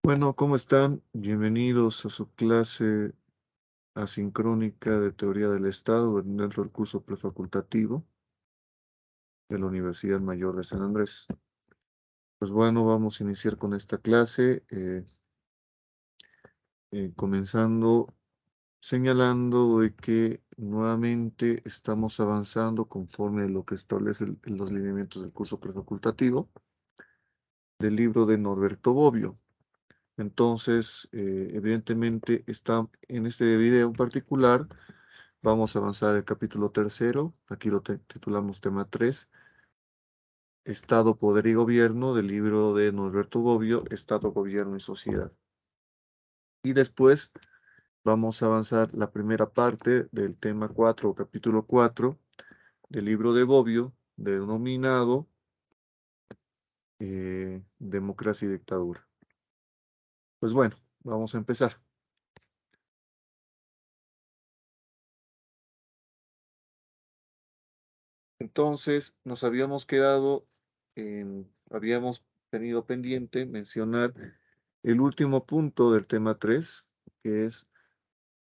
Bueno, ¿cómo están? Bienvenidos a su clase asincrónica de teoría del Estado dentro del curso prefacultativo de la Universidad Mayor de San Andrés. Pues bueno, vamos a iniciar con esta clase, comenzando señalando de que nuevamente estamos avanzando conforme a lo que establece los lineamientos del curso prefacultativo del libro de Norberto Bobbio. Entonces, evidentemente, en este video en particular, vamos a avanzar el capítulo tercero. Aquí lo titulamos tema 3, Estado, Poder y Gobierno, del libro de Norberto Bobbio, Estado, Gobierno y Sociedad. Y después vamos a avanzar la primera parte del tema 4 o capítulo 4 del libro de Bobbio, denominado Democracia y Dictadura. Pues bueno, vamos a empezar. Entonces, nos habíamos quedado habíamos tenido pendiente mencionar el último punto del tema 3, que es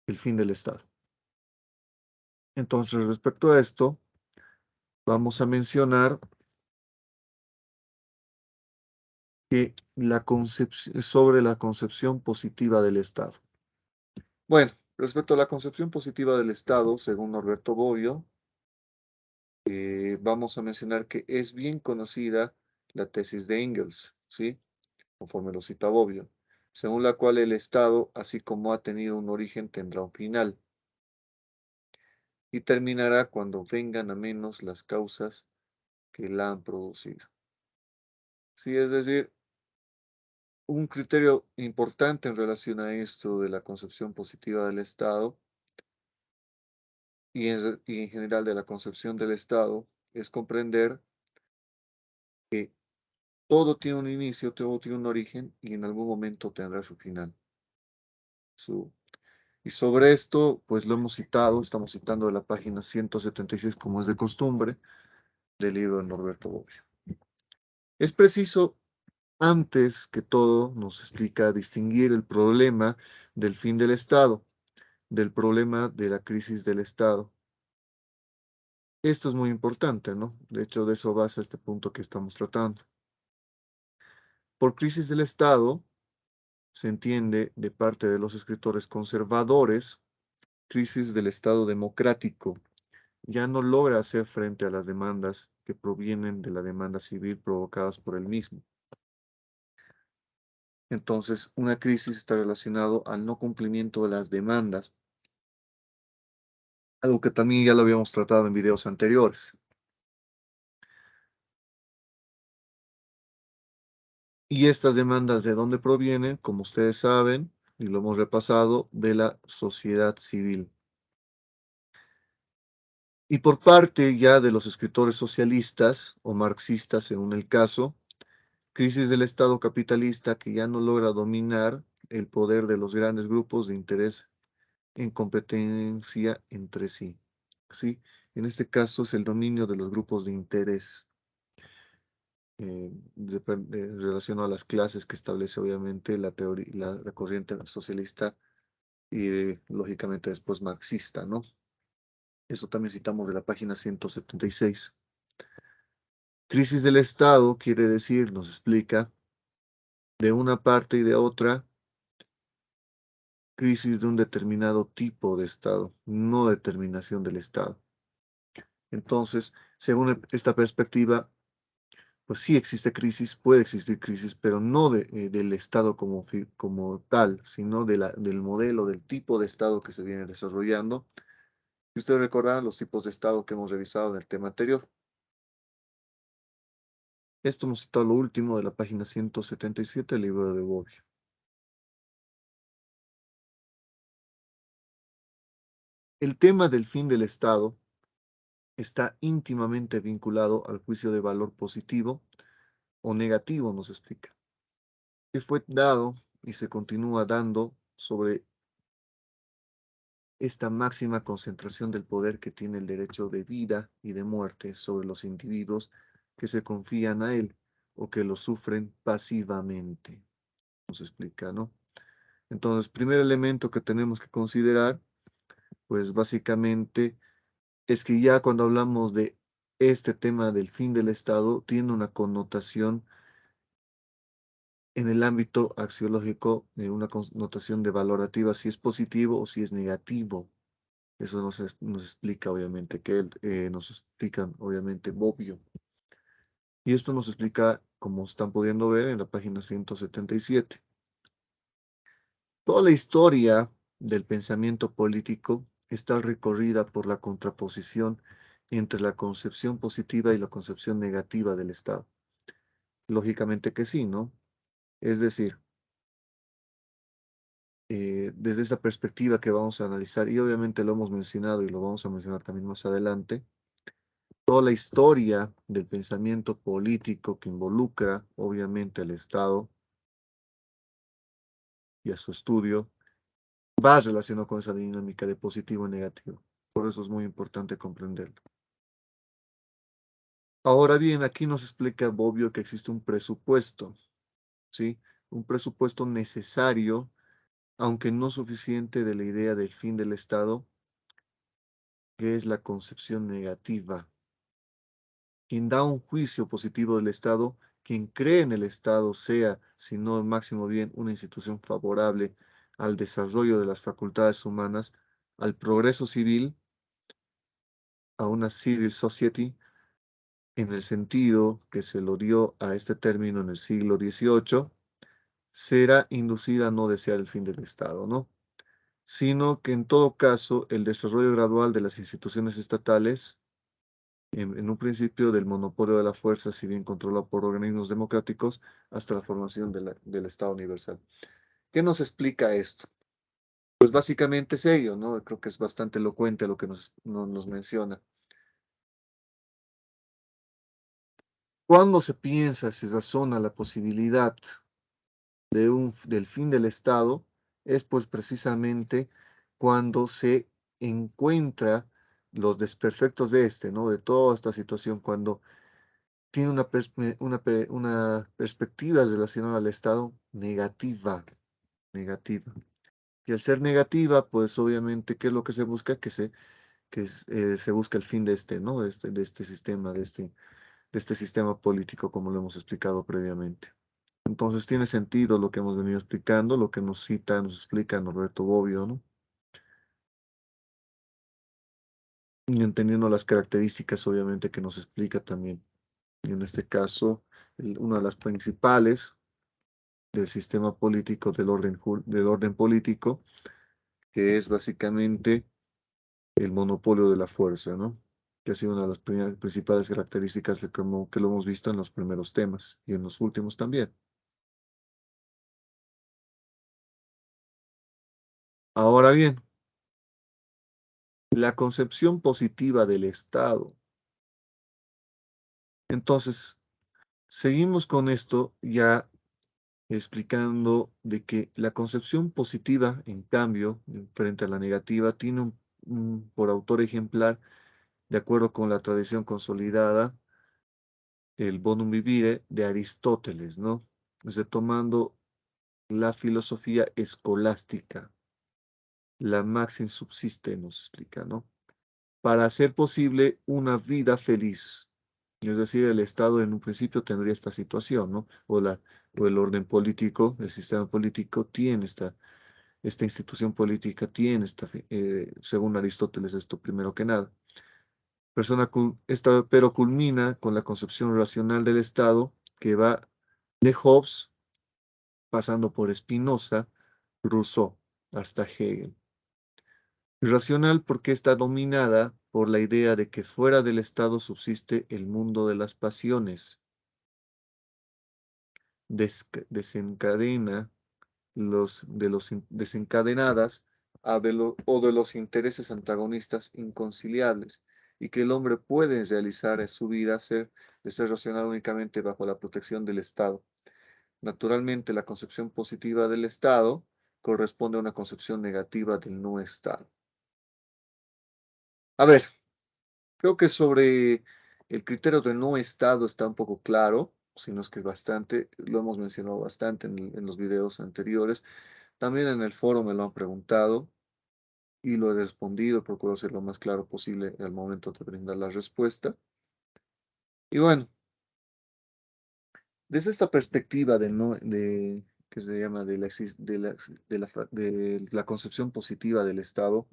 el fin del Estado. Entonces, respecto a esto, vamos a mencionar que sobre la concepción positiva del Estado. Bueno, respecto a la concepción positiva del Estado, según Norberto Bobbio, vamos a mencionar que es bien conocida la tesis de Engels, ¿sí? Conforme lo cita Bobbio, según la cual el Estado, así como ha tenido un origen, tendrá un final y terminará cuando vengan a menos las causas que la han producido. Sí, es decir, un criterio importante en relación a esto de la concepción positiva del Estado y en general de la concepción del Estado es comprender que todo tiene un inicio, todo tiene un origen y en algún momento tendrá su final. Y sobre esto, pues lo hemos citado, estamos citando de la página 176 como es de costumbre, del libro de Norberto Bobbio. Es preciso, antes que todo, nos explica distinguir el problema del fin del Estado, del problema de la crisis del Estado. Esto es muy importante, ¿no? De hecho, de eso basa este punto que estamos tratando. Por crisis del Estado se entiende de parte de los escritores conservadores, crisis del Estado democrático. Ya no logra hacer frente a las demandas que provienen de la demanda civil provocadas por él mismo. Entonces, una crisis está relacionado al no cumplimiento de las demandas, algo que también ya lo habíamos tratado en videos anteriores. Y estas demandas, ¿de dónde provienen? Como ustedes saben, y lo hemos repasado, de la sociedad civil. Y por parte ya de los escritores socialistas o marxistas, según el caso, crisis del Estado capitalista que ya no logra dominar el poder de los grandes grupos de interés en competencia entre sí. ¿Sí? En este caso es el dominio de los grupos de interés relacionado a las clases que establece obviamente la teoría, la corriente socialista y lógicamente después marxista, ¿no? Eso también citamos de la página 176. Crisis del Estado quiere decir, nos explica, de una parte y de otra, crisis de un determinado tipo de Estado, no determinación del Estado. Entonces, según esta perspectiva, pues sí existe crisis, puede existir crisis, pero no del Estado como tal, sino del modelo, del tipo de Estado que se viene desarrollando. Y ustedes recordarán los tipos de Estado que hemos revisado en el tema anterior. Esto hemos citado lo último de la página 177 del libro de Bobbio. El tema del fin del Estado está íntimamente vinculado al juicio de valor positivo o negativo, nos explica, que fue dado y se continúa dando sobre esta máxima concentración del poder que tiene el derecho de vida y de muerte sobre los individuos que se confían a él o que lo sufren pasivamente. nos explica, ¿no? Entonces, primer elemento que tenemos que considerar, pues básicamente es que ya cuando hablamos de este tema del fin del Estado, tiene una connotación en el ámbito axiológico, una connotación de valorativa, si es positivo o si es negativo. Eso nos explica, obviamente, nos explica, obviamente, Bobbio. Y esto nos explica, como están pudiendo ver en la página 177. Toda la historia del pensamiento político está recorrida por la contraposición entre la concepción positiva y la concepción negativa del Estado. Lógicamente que sí, ¿no? Es decir, desde esta perspectiva que vamos a analizar, y obviamente lo hemos mencionado y lo vamos a mencionar también más adelante, toda la historia del pensamiento político que involucra, obviamente, al Estado y a su estudio, va relacionado con esa dinámica de positivo y negativo. Por eso es muy importante comprenderlo. Ahora bien, aquí nos explica Bobbio que existe un presupuesto, ¿sí? Un presupuesto necesario, aunque no suficiente, de la idea del fin del Estado, que es la concepción negativa. Quien da un juicio positivo del Estado, quien cree en el Estado, sea, si no el máximo bien, una institución favorable al desarrollo de las facultades humanas, al progreso civil, a una civil society, en el sentido que se lo dio a este término en el siglo XVIII, será inducida a no desear el fin del Estado, ¿no? Sino que en todo caso el desarrollo gradual de las instituciones estatales, en un principio del monopolio de la fuerza, si bien controlado por organismos democráticos, hasta la formación del Estado universal. ¿Qué nos explica esto? Pues básicamente es ello, ¿no? Creo que es bastante elocuente lo que nos menciona. Cuando se piensa, se razona la posibilidad del fin del Estado, es pues precisamente cuando se encuentra los desperfectos de este, ¿no? De toda esta situación, cuando tiene una perspectiva relacionada al Estado negativa, negativa. Y al ser negativa, pues obviamente, ¿qué es lo que se busca? Se busca el fin de este, ¿no? De este sistema, de este sistema político, como lo hemos explicado previamente. Entonces tiene sentido lo que hemos venido explicando, lo que nos cita, nos explica Norberto Bobbio, ¿no? Y entendiendo las características, obviamente, que nos explica también. Y en este caso, una de las principales del sistema político, del orden político, que es básicamente el monopolio de la fuerza, ¿no? Que ha sido una de las principales características que lo hemos visto en los primeros temas y en los últimos también. Ahora bien, la concepción positiva del Estado. Entonces, seguimos con esto ya explicando de que la concepción positiva, en cambio, frente a la negativa, tiene por autor ejemplar, de acuerdo con la tradición consolidada, el bonum vivire de Aristóteles, ¿no? Retomando la filosofía escolástica, la maxim subsiste, nos explica, ¿no? Para hacer posible una vida feliz. Es decir, el Estado en un principio tendría esta situación, ¿no? O el orden político, el sistema político tiene esta institución política, tiene según Aristóteles, esto primero que nada. Pero culmina con la concepción racional del Estado que va de Hobbes, pasando por Spinoza, Rousseau, hasta Hegel. Irracional porque está dominada por la idea de que fuera del Estado subsiste el mundo de las pasiones, desencadena desencadenadas o de los intereses antagonistas inconciliables, y que el hombre puede realizar en su vida de ser racional únicamente bajo la protección del Estado. Naturalmente, la concepción positiva del Estado corresponde a una concepción negativa del no Estado. A ver, creo que sobre el criterio del no Estado está un poco claro, sino es que bastante, lo hemos mencionado bastante en los videos anteriores. También en el foro me lo han preguntado y lo he respondido, procuro ser lo más claro posible al momento de brindar la respuesta. Y bueno, desde esta perspectiva de, no, de que se llama de la concepción positiva del Estado,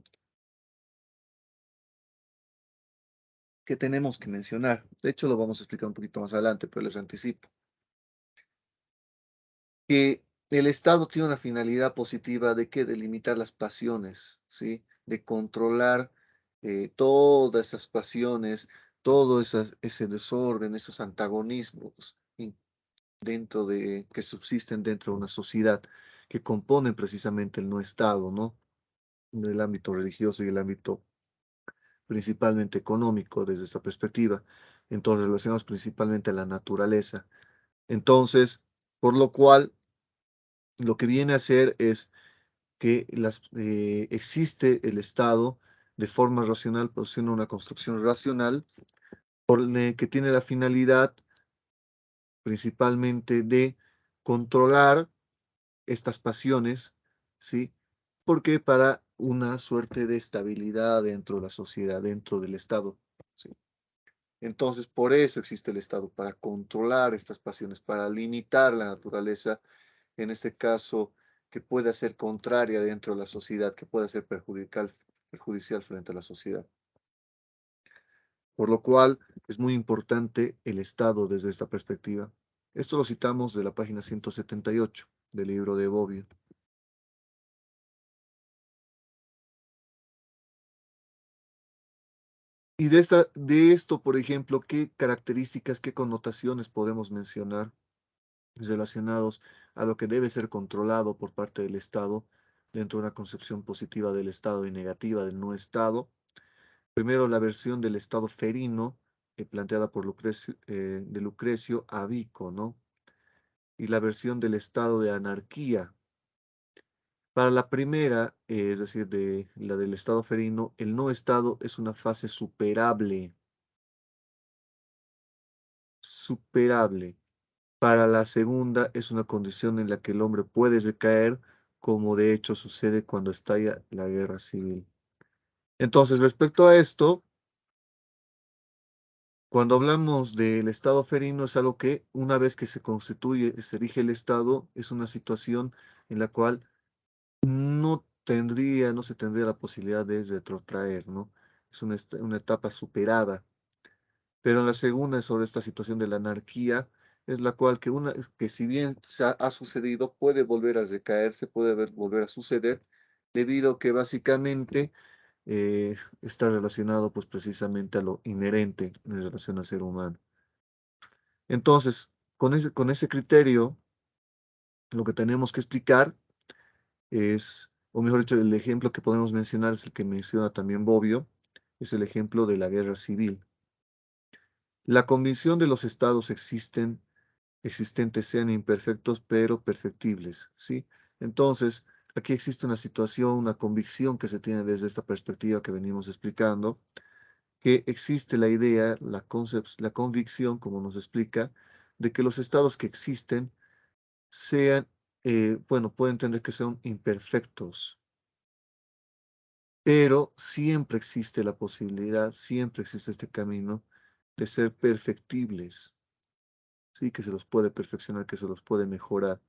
¿qué tenemos que mencionar? De hecho, lo vamos a explicar un poquito más adelante, pero les anticipo que el Estado tiene una finalidad positiva de que delimitar las pasiones, ¿sí? De controlar todas esas pasiones, todo ese desorden, esos antagonismos dentro de, que subsisten dentro de una sociedad que componen precisamente el no Estado, ¿no? Del ámbito religioso y el ámbito principalmente económico desde esta perspectiva. Entonces, relacionados principalmente a la naturaleza. Entonces, por lo cual, lo que viene a ser es que existe el Estado de forma racional, produciendo una construcción racional, que tiene la finalidad principalmente de controlar estas pasiones, ¿sí? Porque para una suerte de estabilidad dentro de la sociedad, dentro del Estado, ¿sí? Entonces, por eso existe el Estado, para controlar estas pasiones, para limitar la naturaleza, en este caso, que pueda ser contraria dentro de la sociedad, que pueda ser perjudicial frente a la sociedad. Por lo cual, es muy importante el Estado desde esta perspectiva. Esto lo citamos de la página 178 del libro de Bobbio. Y de esto, por ejemplo, ¿qué características, qué connotaciones podemos mencionar relacionados a lo que debe ser controlado por parte del Estado dentro de una concepción positiva del Estado y negativa del no Estado? Primero, la versión del Estado ferino, planteada por de Lucrecio a Vico, ¿no? Y la versión del Estado de anarquía. Para la primera, es decir, de la del Estado ferino, el no Estado es una fase superable, superable. Para la segunda, es una condición en la que el hombre puede recaer, como de hecho sucede cuando estalla la guerra civil. Entonces, respecto a esto, cuando hablamos del Estado ferino, es algo que una vez que se constituye, se erige el Estado, es una situación en la cual no se tendría la posibilidad de retrotraer, ¿no? Es una etapa superada. Pero en la segunda es sobre esta situación de la anarquía, es la cual que si bien ha sucedido, puede volver a recaerse, volver a suceder, debido a que básicamente está relacionado pues precisamente a lo inherente en relación al ser humano. Entonces, con ese criterio, lo que tenemos que explicar es, o mejor dicho, el ejemplo que podemos mencionar es el que menciona también Bobbio, es el ejemplo de la guerra civil. La convicción de los estados existentes sean imperfectos, pero perfectibles, ¿sí? Entonces, aquí existe una situación, una convicción que se tiene desde esta perspectiva que venimos explicando, que existe la idea, la convicción, como nos explica, de que los estados que existen sean, bueno, pueden tener que ser imperfectos, pero siempre existe la posibilidad, siempre existe este camino de ser perfectibles, ¿sí? Que se los puede perfeccionar, que se los puede mejorar.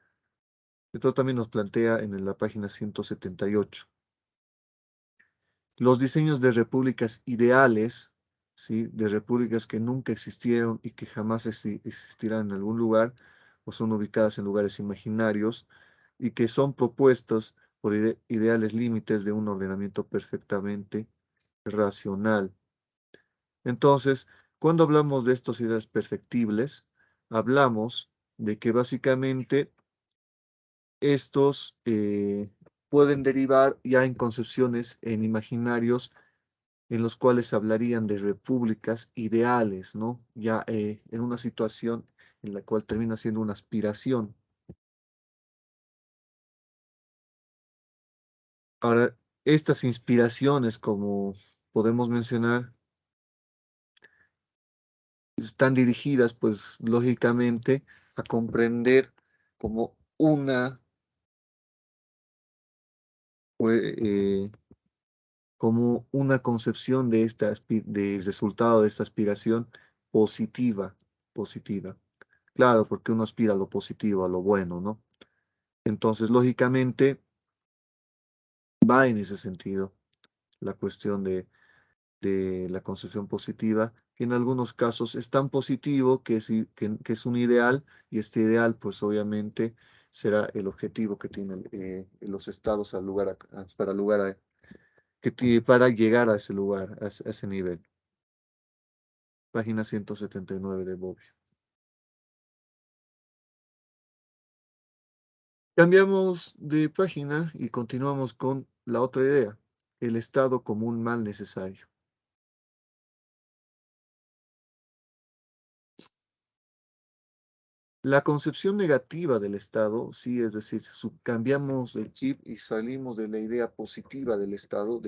Esto también nos plantea en la página 178. Los diseños de repúblicas ideales, ¿sí? De repúblicas que nunca existieron y que jamás existirán en algún lugar, o son ubicadas en lugares imaginarios, y que son propuestos por ideales límites de un ordenamiento perfectamente racional. Entonces, cuando hablamos de estos ideales perfectibles, hablamos de que básicamente estos pueden derivar ya en concepciones, en imaginarios, en los cuales hablarían de repúblicas ideales, ¿no? Ya en una situación en la cual termina siendo una aspiración. Ahora, estas inspiraciones, como podemos mencionar, están dirigidas, pues, lógicamente, a comprender como eh, como una concepción de de resultado de esta aspiración positiva, positiva. Claro, porque uno aspira a lo positivo, a lo bueno, ¿no? Entonces, lógicamente, va en ese sentido la cuestión de la concepción positiva, que en algunos casos es tan positivo que es un ideal, y este ideal, pues obviamente, será el objetivo que tienen los estados para llegar a ese lugar, a ese nivel. Página 179 de Bobbio. Cambiamos de página y continuamos con la otra idea, el Estado como un mal necesario. La concepción negativa del Estado, sí, es decir, cambiamos el chip y salimos de la idea positiva del Estado,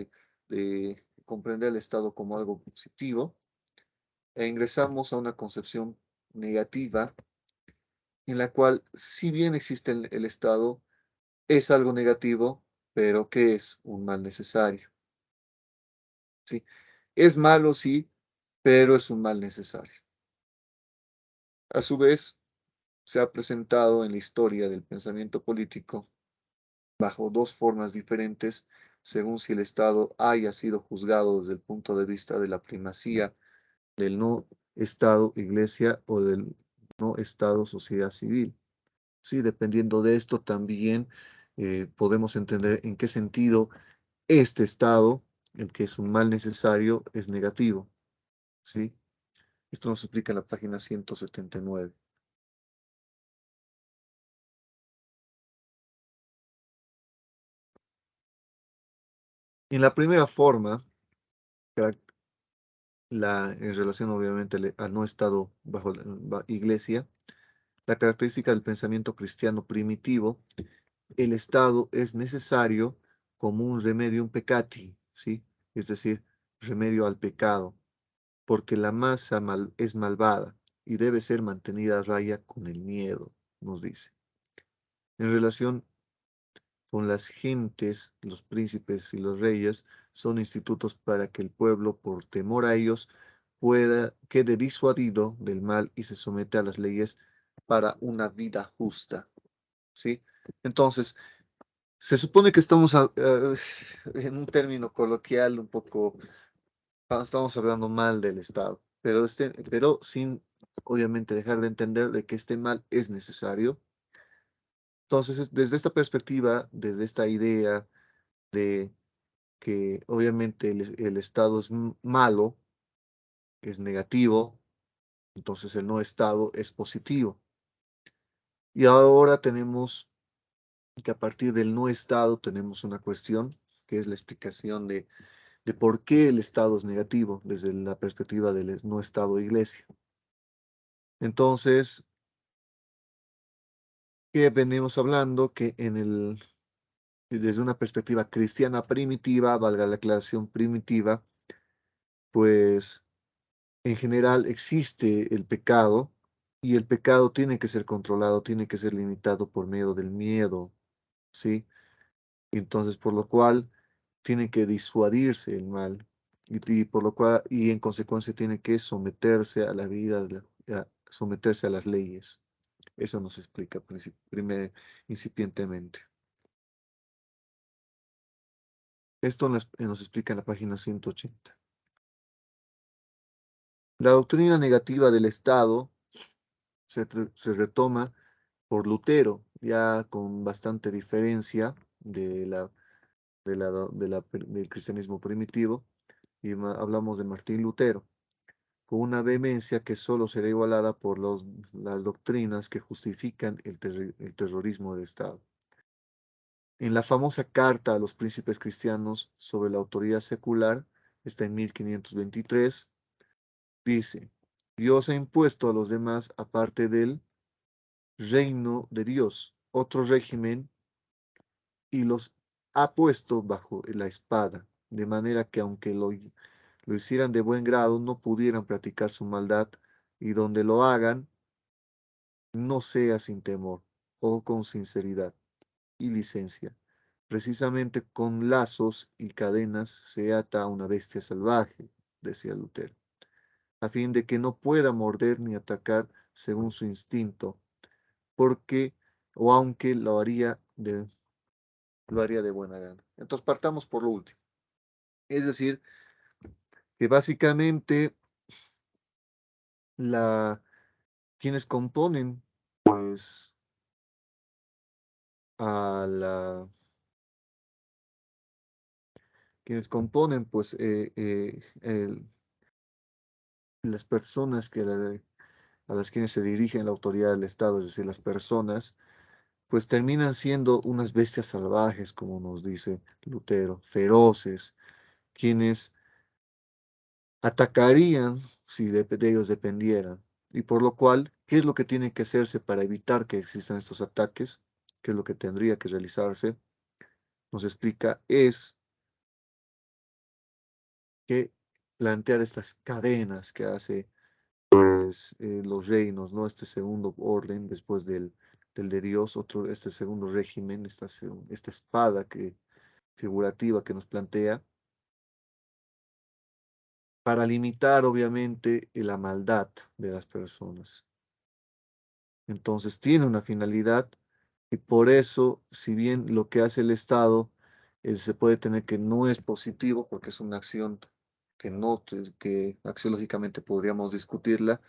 de comprender el Estado como algo positivo, e ingresamos a una concepción negativa en la cual, si bien existe el Estado, es algo negativo, pero que es un mal necesario, ¿sí? Es malo, sí, pero es un mal necesario. A su vez, se ha presentado en la historia del pensamiento político bajo dos formas diferentes, según si el Estado haya sido juzgado desde el punto de vista de la primacía del no Estado, Iglesia, o del no Estado, sociedad civil. Sí, dependiendo de esto también podemos entender en qué sentido este Estado, el que es un mal necesario, es negativo. ¿Sí? Esto nos explica en la página 179. En la primera forma, en relación obviamente al no Estado bajo la Iglesia, la característica del pensamiento cristiano primitivo, el Estado es necesario como un remedium peccati, ¿sí? Es decir, remedio al pecado, porque la masa es malvada y debe ser mantenida a raya con el miedo, nos dice. En relación con las gentes, los príncipes y los reyes son institutos para que el pueblo, por temor a ellos, quede disuadido del mal y se somete a las leyes para una vida justa, ¿sí? Entonces, se supone que estamos en un término coloquial un poco, estamos hablando mal del Estado, pero sin obviamente dejar de entender de que este mal es necesario. Entonces, desde esta perspectiva, desde esta idea de que obviamente el Estado es malo, es negativo, entonces el no Estado es positivo. Y ahora tenemos que a partir del no Estado tenemos una cuestión que es la explicación de por qué el Estado es negativo desde la perspectiva del no Estado Iglesia. Entonces, ¿qué venimos hablando? Que desde una perspectiva cristiana primitiva, valga la aclaración primitiva, pues en general existe el pecado, y el pecado tiene que ser controlado, tiene que ser limitado por medio del miedo, ¿sí? Entonces, por lo cual tiene que disuadirse el mal, y por lo cual, y en consecuencia tiene que someterse a la vida, someterse a las leyes. Eso nos explica incipientemente. Esto nos explica en la página 180. La doctrina negativa del Estado se retoma por Lutero, ya con bastante diferencia del cristianismo primitivo, y hablamos de Martín Lutero, con una vehemencia que solo será igualada por las doctrinas que justifican el terrorismo del Estado. En la famosa carta a los príncipes cristianos sobre la autoridad secular, está en 1523, dice: Dios ha impuesto a los demás, aparte del reino de Dios, otro régimen, y los ha puesto bajo la espada, de manera que aunque lo hicieran de buen grado, no pudieran practicar su maldad y donde lo hagan, no sea sin temor o con sinceridad y licencia. Precisamente con lazos y cadenas se ata a una bestia salvaje, decía Lutero, a fin de que no pueda morder ni atacar según su instinto, porque o aunque lo haría de buena gana. Entonces partamos por lo último. Es decir, que básicamente la, quienes componen pues a la quienes componen pues las personas a las quienes se dirige la autoridad del Estado, es decir, las personas, pues terminan siendo unas bestias salvajes, como nos dice Lutero, feroces, quienes atacarían si de ellos dependieran. Y por lo cual, ¿qué es lo que tiene que hacerse para evitar que existan estos ataques? ¿Qué es lo que tendría que realizarse? Nos explica, es que plantear estas cadenas que hace pues, los reinos, ¿no? Este segundo orden después del de Dios, este segundo régimen, esta espada figurativa que nos plantea, para limitar obviamente la maldad de las personas. Entonces tiene una finalidad y por eso, si bien lo que hace el Estado, se puede tener que no es positivo porque es una acción que no, que axiológicamente podríamos discutirla,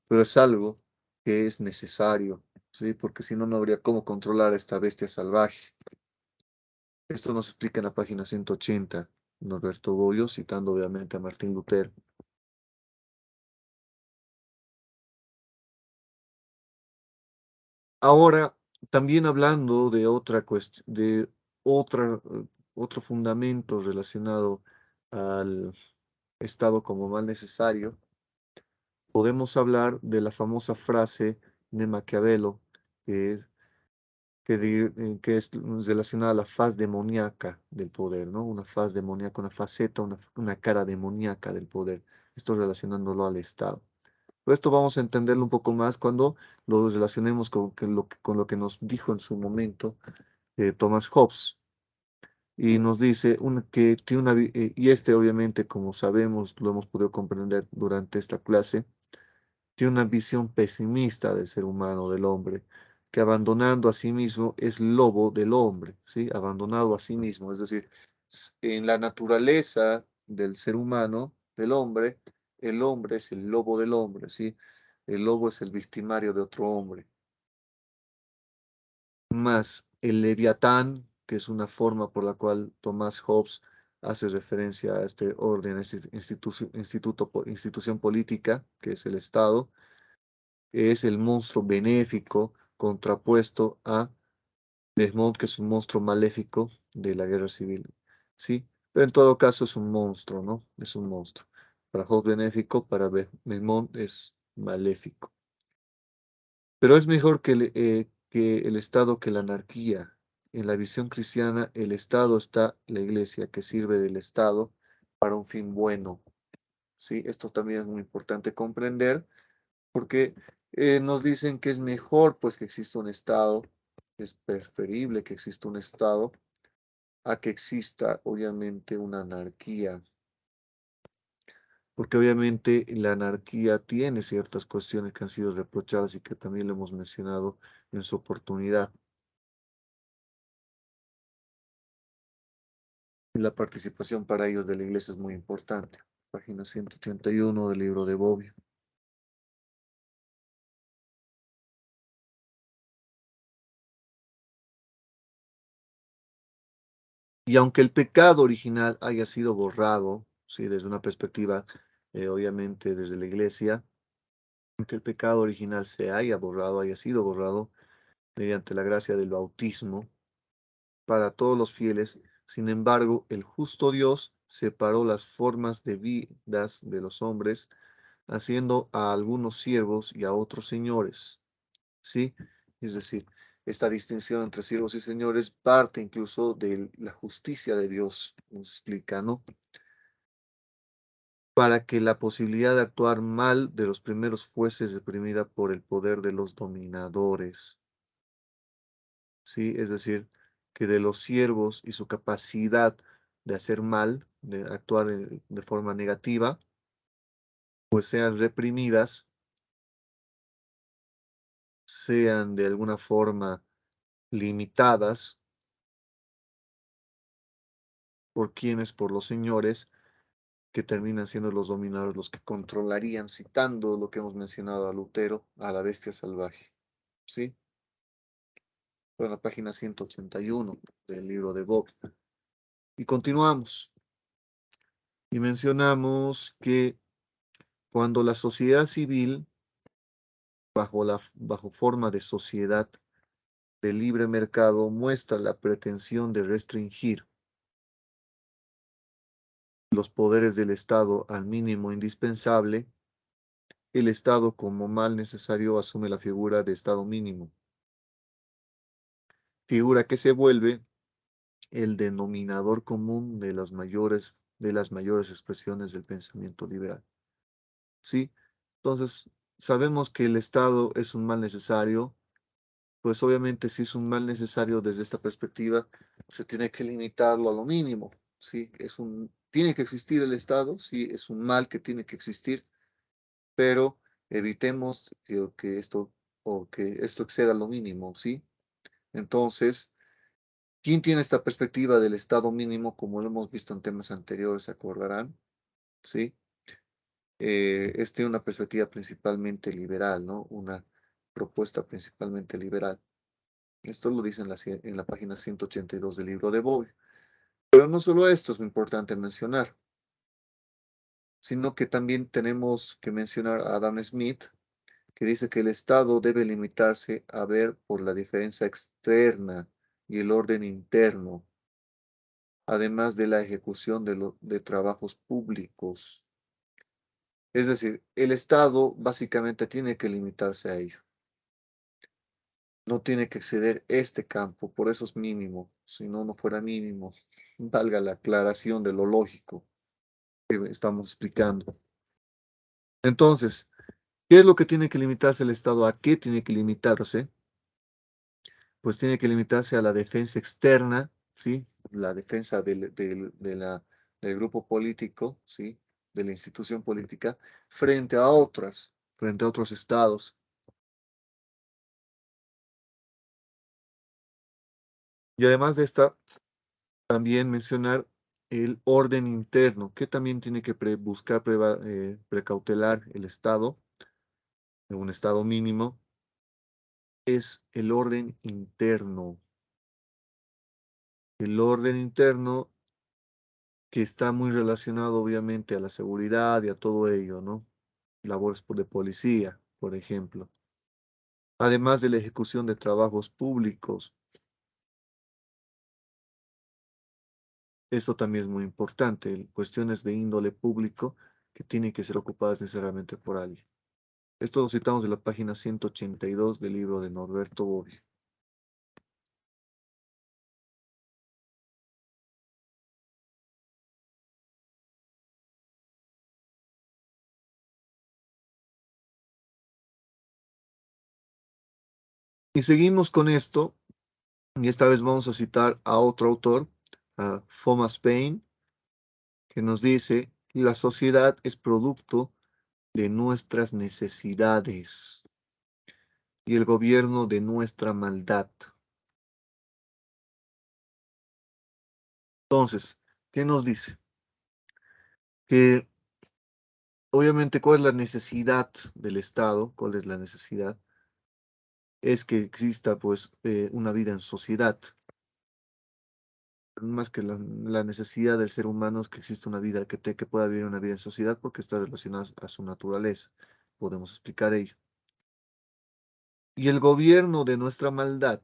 pero es algo que es necesario, ¿sí? Porque si no, no habría cómo controlar a esta bestia salvaje. Esto nos explica en la página 180, Norberto Boyo, citando obviamente a Martín Lutero. Ahora, también hablando de otra cuestión, de otro fundamento relacionado al Estado como mal necesario, podemos hablar de la famosa frase de Maquiavelo, que, que es relacionada a la faz demoníaca del poder, ¿no? Una faz demoníaca, una faceta, una cara demoníaca del poder. Esto relacionándolo al Estado. Pero esto vamos a entenderlo un poco más cuando lo relacionemos con lo que nos dijo en su momento Thomas Hobbes. Y nos dice que tiene y este obviamente, como sabemos, lo hemos podido comprender durante esta clase, tiene una visión pesimista del ser humano, del hombre, que abandonando a sí mismo es lobo del hombre, ¿sí? Abandonado a sí mismo, es decir, en la naturaleza del ser humano, del hombre, el hombre es el lobo del hombre, ¿sí? El lobo es el victimario de otro hombre. Más el leviatán, que es una forma por la cual Thomas Hobbes hace referencia a este orden, a esta institución política, que es el Estado, es el monstruo benéfico contrapuesto a Desmond, que es un monstruo maléfico de la guerra civil. ¿Sí? Pero en todo caso es un monstruo, ¿no? Es un monstruo. Para Hobbes benéfico, para Desmond es maléfico. Pero es mejor que el Estado que la anarquía. En la visión cristiana, el Estado está la iglesia que sirve del Estado para un fin bueno. ¿Sí? Esto también es muy importante comprender porque nos dicen que es mejor pues que exista un Estado, es preferible que exista un Estado a que exista obviamente una anarquía, porque obviamente la anarquía tiene ciertas cuestiones que han sido reprochadas y que también lo hemos mencionado en su oportunidad. Y la participación para ellos de la iglesia es muy importante. Página 181 del libro de Bobbio. Y aunque el pecado original haya sido borrado, ¿sí? Desde una perspectiva, obviamente desde la iglesia, aunque el pecado original se haya borrado, haya sido borrado mediante la gracia del bautismo para todos los fieles, sin embargo, el justo Dios separó las formas de vidas de los hombres, haciendo a algunos siervos y a otros señores, ¿sí? Es decir, esta distinción entre siervos y señores parte incluso de la justicia de Dios, nos explica, ¿no? para que la posibilidad de actuar mal de los primeros fuese reprimida por el poder de los dominadores. ¿Sí? Es decir, que de los siervos y su capacidad de hacer mal, de actuar de forma negativa, pues sean reprimidas, sean de alguna forma limitadas por quienes, por los señores, que terminan siendo los dominadores los que controlarían, citando lo que hemos mencionado a Lutero, a la bestia salvaje. ¿Sí? Fue en la página 181 del libro de Bob. Y continuamos. Y mencionamos que cuando la sociedad civil, bajo forma de sociedad de libre mercado, muestra la pretensión de restringir los poderes del Estado al mínimo indispensable, el Estado como mal necesario asume la figura de Estado mínimo, figura que se vuelve el denominador común de las mayores expresiones del pensamiento liberal. ¿Sí? Entonces, sabemos que el Estado es un mal necesario, pues obviamente si es un mal necesario desde esta perspectiva, se tiene que limitarlo a lo mínimo, ¿sí? Tiene que existir el Estado, sí, es un mal que tiene que existir, pero evitemos que esto exceda lo mínimo, ¿sí? Entonces, ¿quién tiene esta perspectiva del Estado mínimo, como lo hemos visto en temas anteriores, se acordarán? ¿Sí? Es tiene una perspectiva principalmente liberal, ¿no? Una propuesta principalmente liberal. Esto lo dice en la página 182 del libro de Bowie. Pero no solo esto es muy importante mencionar, sino que también tenemos que mencionar a Adam Smith, que dice que el Estado debe limitarse a ver por la defensa externa y el orden interno, además de la ejecución de trabajos públicos. Es decir, el Estado básicamente tiene que limitarse a ello. No tiene que exceder este campo, por eso es mínimo. Si no, no fuera mínimo. Valga la aclaración de lo lógico que estamos explicando. Entonces, ¿qué es lo que tiene que limitarse el Estado? ¿A qué tiene que limitarse? Pues tiene que limitarse a la defensa externa, ¿sí? La defensa del grupo político, ¿sí? De la institución política, frente a otros estados. Y además de esta, también mencionar el orden interno, que también tiene que buscar precautelar el Estado, un Estado mínimo, es el orden interno. El orden interno que está muy relacionado obviamente a la seguridad y a todo ello, ¿no? Labores de policía, por ejemplo. Además de la ejecución de trabajos públicos. Esto también es muy importante, cuestiones de índole público que tienen que ser ocupadas necesariamente por alguien. Esto lo citamos de la página 182 del libro de Norberto Bobbio. Y seguimos con esto, y esta vez vamos a citar a otro autor, a Thomas Paine, que nos dice, la sociedad es producto de nuestras necesidades y el gobierno de nuestra maldad. Entonces, ¿qué nos dice? Que obviamente, ¿cuál es la necesidad del Estado? ¿Cuál es la necesidad? Es que exista pues una vida en sociedad. Más que la necesidad del ser humano es que exista una vida, que pueda vivir una vida en sociedad porque está relacionada a su naturaleza. Podemos explicar ello. Y el gobierno de nuestra maldad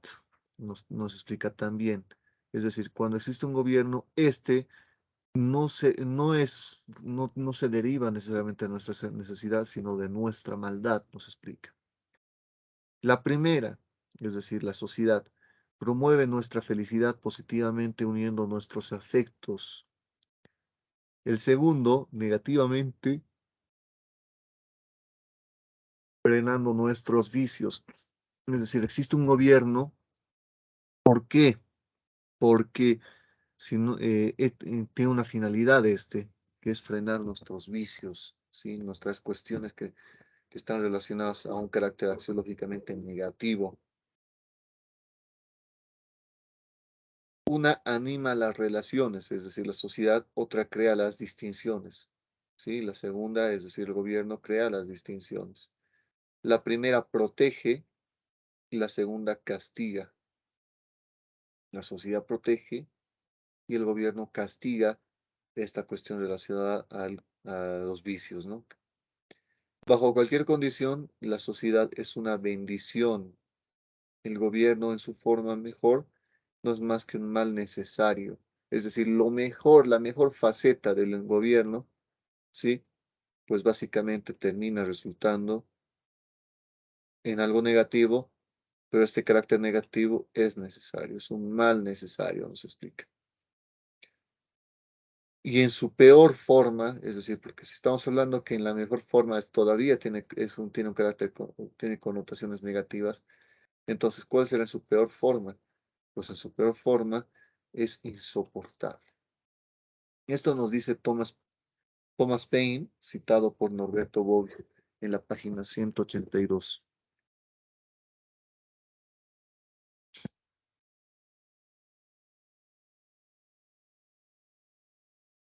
nos explica también. Es decir, cuando existe un gobierno, este no se deriva necesariamente de nuestra necesidad, sino de nuestra maldad, nos explica. La primera, es decir, la sociedad, promueve nuestra felicidad positivamente uniendo nuestros afectos El segundo, negativamente, frenando nuestros vicios. Es decir, existe un gobierno. ¿Por qué? Porque si no, tiene una finalidad que es frenar nuestros vicios, ¿sí? Nuestras cuestiones que están relacionadas a un carácter axiológicamente negativo. Una anima las relaciones, es decir, la sociedad, otra crea las distinciones, ¿sí? La segunda, es decir, el gobierno crea las distinciones. La primera protege y la segunda castiga. La sociedad protege y el gobierno castiga esta cuestión relacionada a los vicios, ¿no? Bajo cualquier condición, la sociedad es una bendición. El gobierno en su forma mejor no es más que un mal necesario. Es decir, lo mejor, la mejor faceta del gobierno, ¿sí? Pues básicamente termina resultando en algo negativo, pero este carácter negativo es necesario, es un mal necesario, nos explica. Y en su peor forma, es decir, porque si estamos hablando que en la mejor forma todavía tiene un carácter, tiene connotaciones negativas, entonces, ¿cuál será en su peor forma? Pues en su peor forma es insoportable. Esto nos dice Thomas Paine, citado por Norberto Bobbio en la página 182.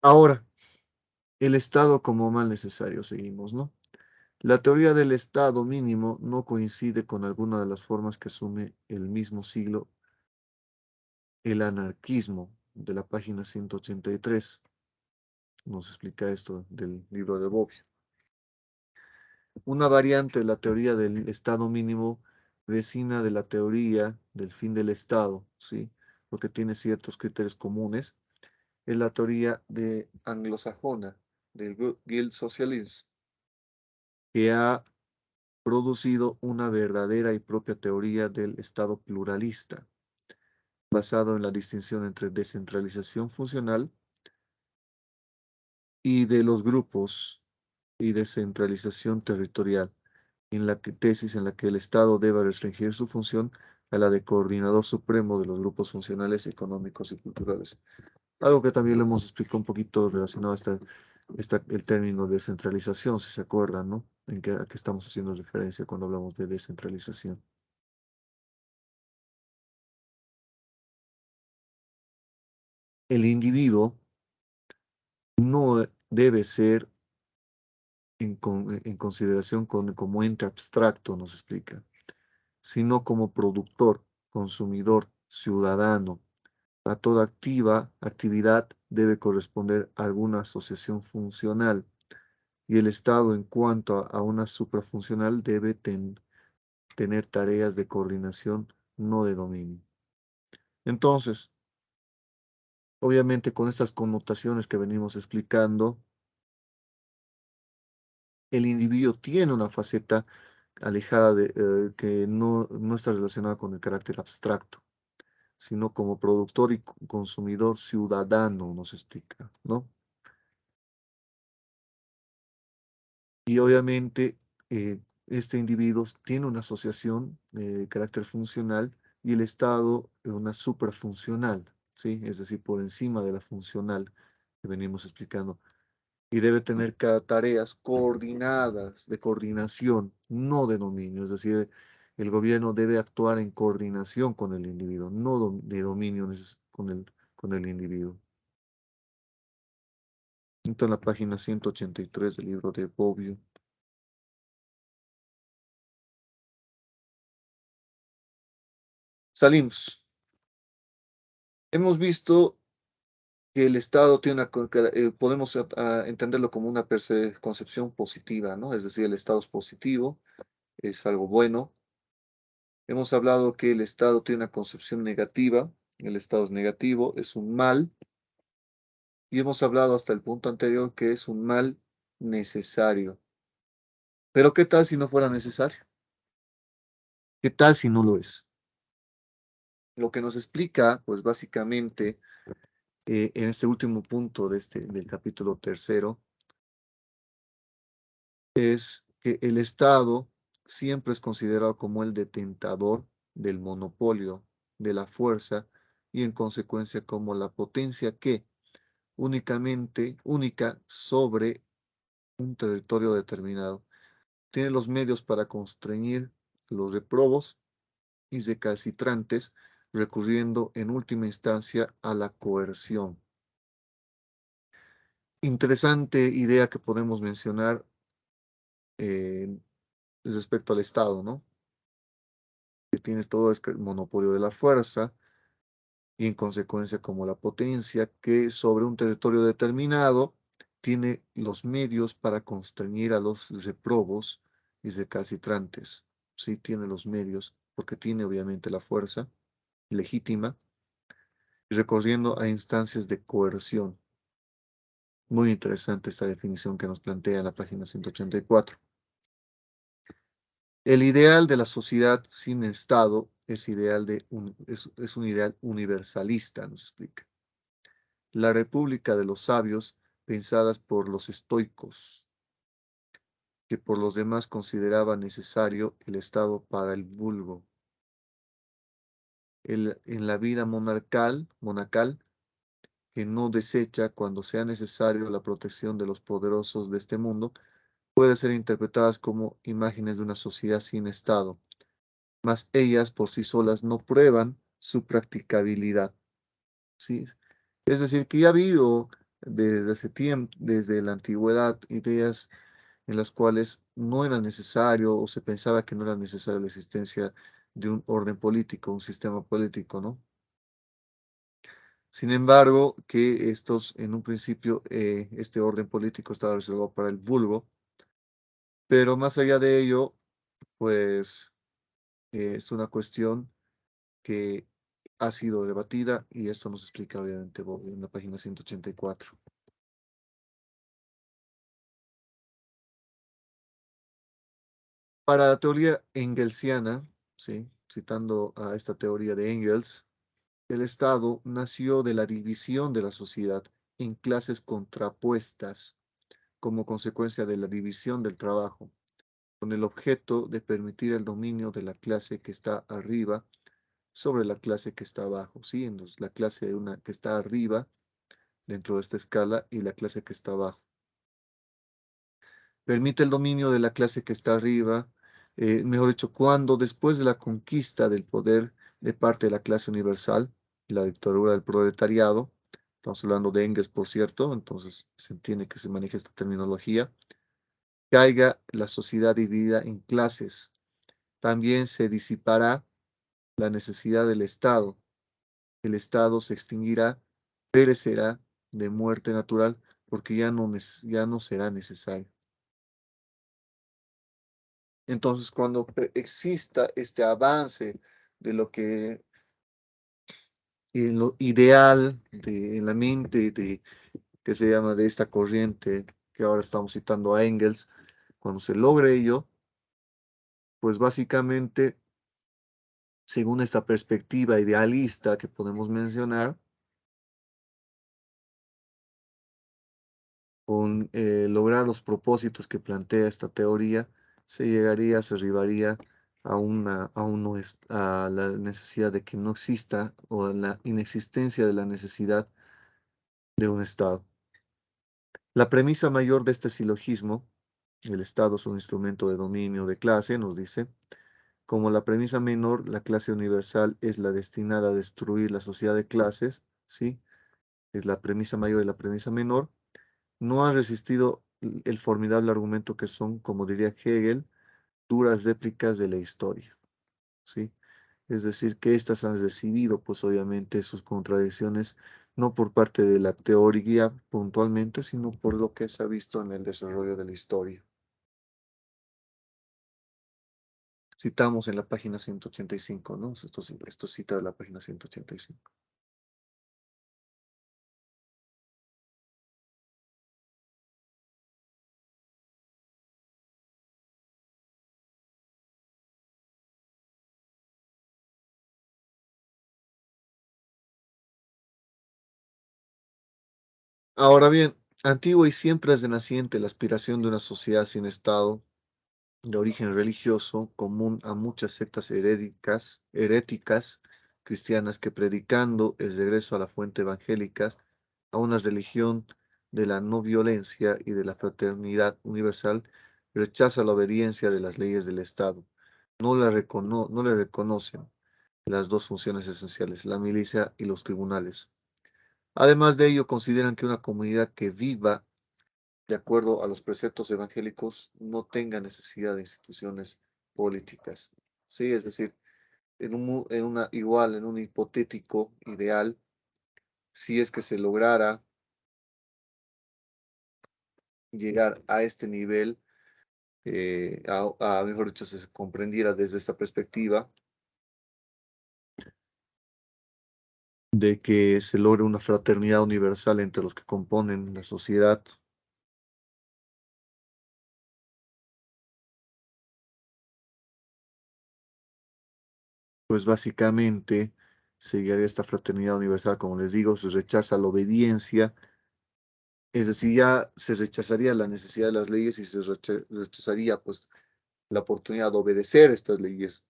Ahora, el Estado como mal necesario, seguimos, ¿no? La teoría del Estado mínimo no coincide con alguna de las formas que asume el mismo siglo el anarquismo, de la página 183. Nos explica esto del libro de Bobbio. Una variante de la teoría del Estado mínimo vecina de la teoría del fin del Estado, ¿sí? Porque tiene ciertos criterios comunes, es la teoría de anglosajona del Guild Socialism, que ha producido una verdadera y propia teoría del Estado pluralista, basado en la distinción entre descentralización funcional y de los grupos y descentralización territorial, en la tesis en la que el Estado debe restringir su función a la de coordinador supremo de los grupos funcionales, económicos y culturales. Algo que también lo hemos explicado un poquito relacionado a el término descentralización, si se acuerdan, ¿no? A qué estamos haciendo referencia cuando hablamos de descentralización. El individuo no debe ser en consideración como ente abstracto, nos explica, sino como productor, consumidor, ciudadano. A toda actividad debe corresponder a alguna asociación funcional y el Estado en cuanto a una suprafuncional debe tener tareas de coordinación, no de dominio. Entonces, obviamente con estas connotaciones que venimos explicando, el individuo tiene una faceta alejada que no está relacionada con el carácter abstracto, sino como productor y consumidor ciudadano, nos explica, ¿no? Y obviamente este individuo tiene una asociación de carácter funcional y el Estado una suprafuncional, ¿sí? Es decir, por encima de la funcional que venimos explicando. Y debe tener cada tareas coordinadas, de coordinación, no de dominio. Es decir, el gobierno debe actuar en coordinación con el individuo, no de dominio con el individuo. Esto en la página 183 del libro de Bobbio. Salimos. Hemos visto que el Estado tiene podemos entenderlo como una concepción positiva, ¿no? Es decir, el Estado es positivo, es algo bueno. Hemos hablado que el Estado tiene una concepción negativa, el Estado es negativo, es un mal, y hemos hablado hasta el punto anterior que es un mal necesario. Pero ¿qué tal si no fuera necesario? ¿Qué tal si no lo es? Lo que nos explica, pues básicamente, en este último punto del capítulo tercero, es que el Estado siempre es considerado como el detentor del monopolio, de la fuerza, y en consecuencia como la potencia que única sobre un territorio determinado. Tiene los medios para constreñir los reprobos y recalcitrantes, recurriendo en última instancia a la coerción. Interesante idea que podemos mencionar eh, respecto al Estado, ¿no? Que tienes todo este monopolio de la fuerza y en consecuencia como la potencia que sobre un territorio determinado tiene los medios para constreñir a los reprobos y recalcitrantes. Sí, tiene los medios porque tiene obviamente la fuerza legítima y recorriendo a instancias de coerción. Muy interesante esta definición que nos plantea en la página 184. El ideal de la sociedad sin Estado es un ideal universalista, nos explica. La república de los sabios, pensadas por los estoicos, que por los demás consideraba necesario el Estado para el vulgo. En la vida monacal, que no desecha cuando sea necesario la protección de los poderosos de este mundo, puede ser interpretadas como imágenes de una sociedad sin Estado, mas ellas por sí solas no prueban su practicabilidad. ¿Sí? Es decir, que ya ha habido desde hace tiempo, desde la antigüedad, ideas en las cuales no era necesario o se pensaba que no era necesaria la existencia de un orden político, un sistema político, ¿no? Sin embargo, que estos, en un principio, este orden político estaba reservado para el vulgo, pero más allá de ello, pues es una cuestión que ha sido debatida y esto nos explica obviamente Bob en la página 184. Para la teoría engelsiana, ¿sí? Citando a esta teoría de Engels, el Estado nació de la división de la sociedad en clases contrapuestas como consecuencia de la división del trabajo, con el objeto de permitir el dominio de la clase que está arriba sobre la clase que está abajo, ¿sí? Entonces, la clase que está arriba dentro de esta escala y la clase que está abajo. Permite el dominio de la clase que está arriba, mejor dicho, cuando después de la conquista del poder de parte de la clase universal, la dictadura del proletariado, estamos hablando de Engels, por cierto, entonces se entiende que se maneja esta terminología, caiga la sociedad dividida en clases. También se disipará la necesidad del Estado. El Estado se extinguirá, perecerá de muerte natural, porque ya no será necesario. Entonces, cuando exista este avance de lo que en lo ideal en la mente que se llama de esta corriente que ahora estamos citando a Engels, cuando se logre ello, pues básicamente, según esta perspectiva idealista que podemos mencionar, con lograr los propósitos que plantea esta teoría, se arribaría a la necesidad de que no exista o la inexistencia de la necesidad de un Estado. La premisa mayor de este silogismo, el Estado es un instrumento de dominio de clase, nos dice, como la premisa menor, la clase universal es la destinada a destruir la sociedad de clases, ¿sí? Es la premisa mayor y la premisa menor. No ha resistido el formidable argumento que son, como diría Hegel, duras réplicas de la historia, ¿sí? Es decir, que éstas han recibido, pues obviamente, sus contradicciones, no por parte de la teoría puntualmente, sino por lo que se ha visto en el desarrollo de la historia. Citamos en la página 185, ¿no? Esto cita de la página 185. Ahora bien, antigua y siempre es de naciente la aspiración de una sociedad sin Estado, de origen religioso, común a muchas sectas heréticas cristianas que predicando el regreso a la fuente evangélica, a una religión de la no violencia y de la fraternidad universal, rechaza la obediencia de las leyes del Estado. No le reconocen las dos funciones esenciales, la milicia y los tribunales. Además de ello, consideran que una comunidad que viva de acuerdo a los preceptos evangélicos no tenga necesidad de instituciones políticas. Sí, es decir, en un hipotético ideal, si es que se lograra llegar a este nivel, mejor dicho, se comprendiera desde esta perspectiva de que se logre una fraternidad universal entre los que componen la sociedad, pues básicamente se llegaría a esta fraternidad universal, como les digo, se rechaza la obediencia, es decir, ya se rechazaría la necesidad de las leyes y se rechazaría pues la oportunidad de obedecer estas leyes,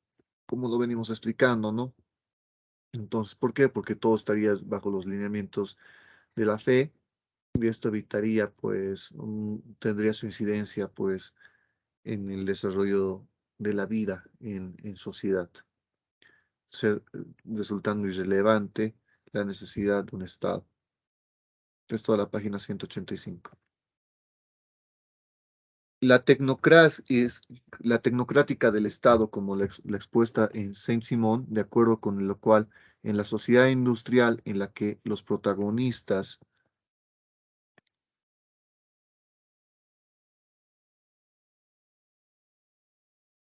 como lo venimos explicando, ¿no? Entonces, ¿por qué? Porque todo estaría bajo los lineamientos de la fe y esto evitaría, pues, tendría su incidencia, pues, en el desarrollo de la vida en sociedad, resultando irrelevante la necesidad de un Estado. Esto a la página 185. La tecnocracia es la tecnocrática del Estado, como la expuesta en Saint-Simon, de acuerdo con lo cual en la sociedad industrial en la que los protagonistas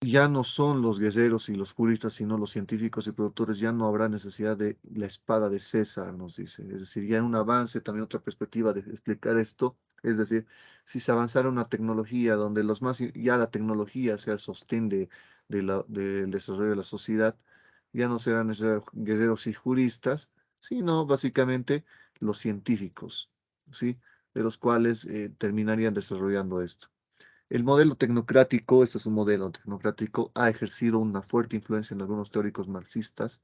ya no son los guerreros y los juristas, sino los científicos y productores, ya no habrá necesidad de la espada de César, nos dice. Es decir, ya en un avance, también otra perspectiva de explicar esto, es decir, si se avanzara una tecnología donde ya la tecnología sea el sostén del desarrollo de la sociedad, ya no serán necesarios guerreros y juristas, sino básicamente los científicos, ¿sí? De los cuales terminarían desarrollando esto. El modelo tecnocrático, este es un modelo tecnocrático, ha ejercido una fuerte influencia en algunos teóricos marxistas.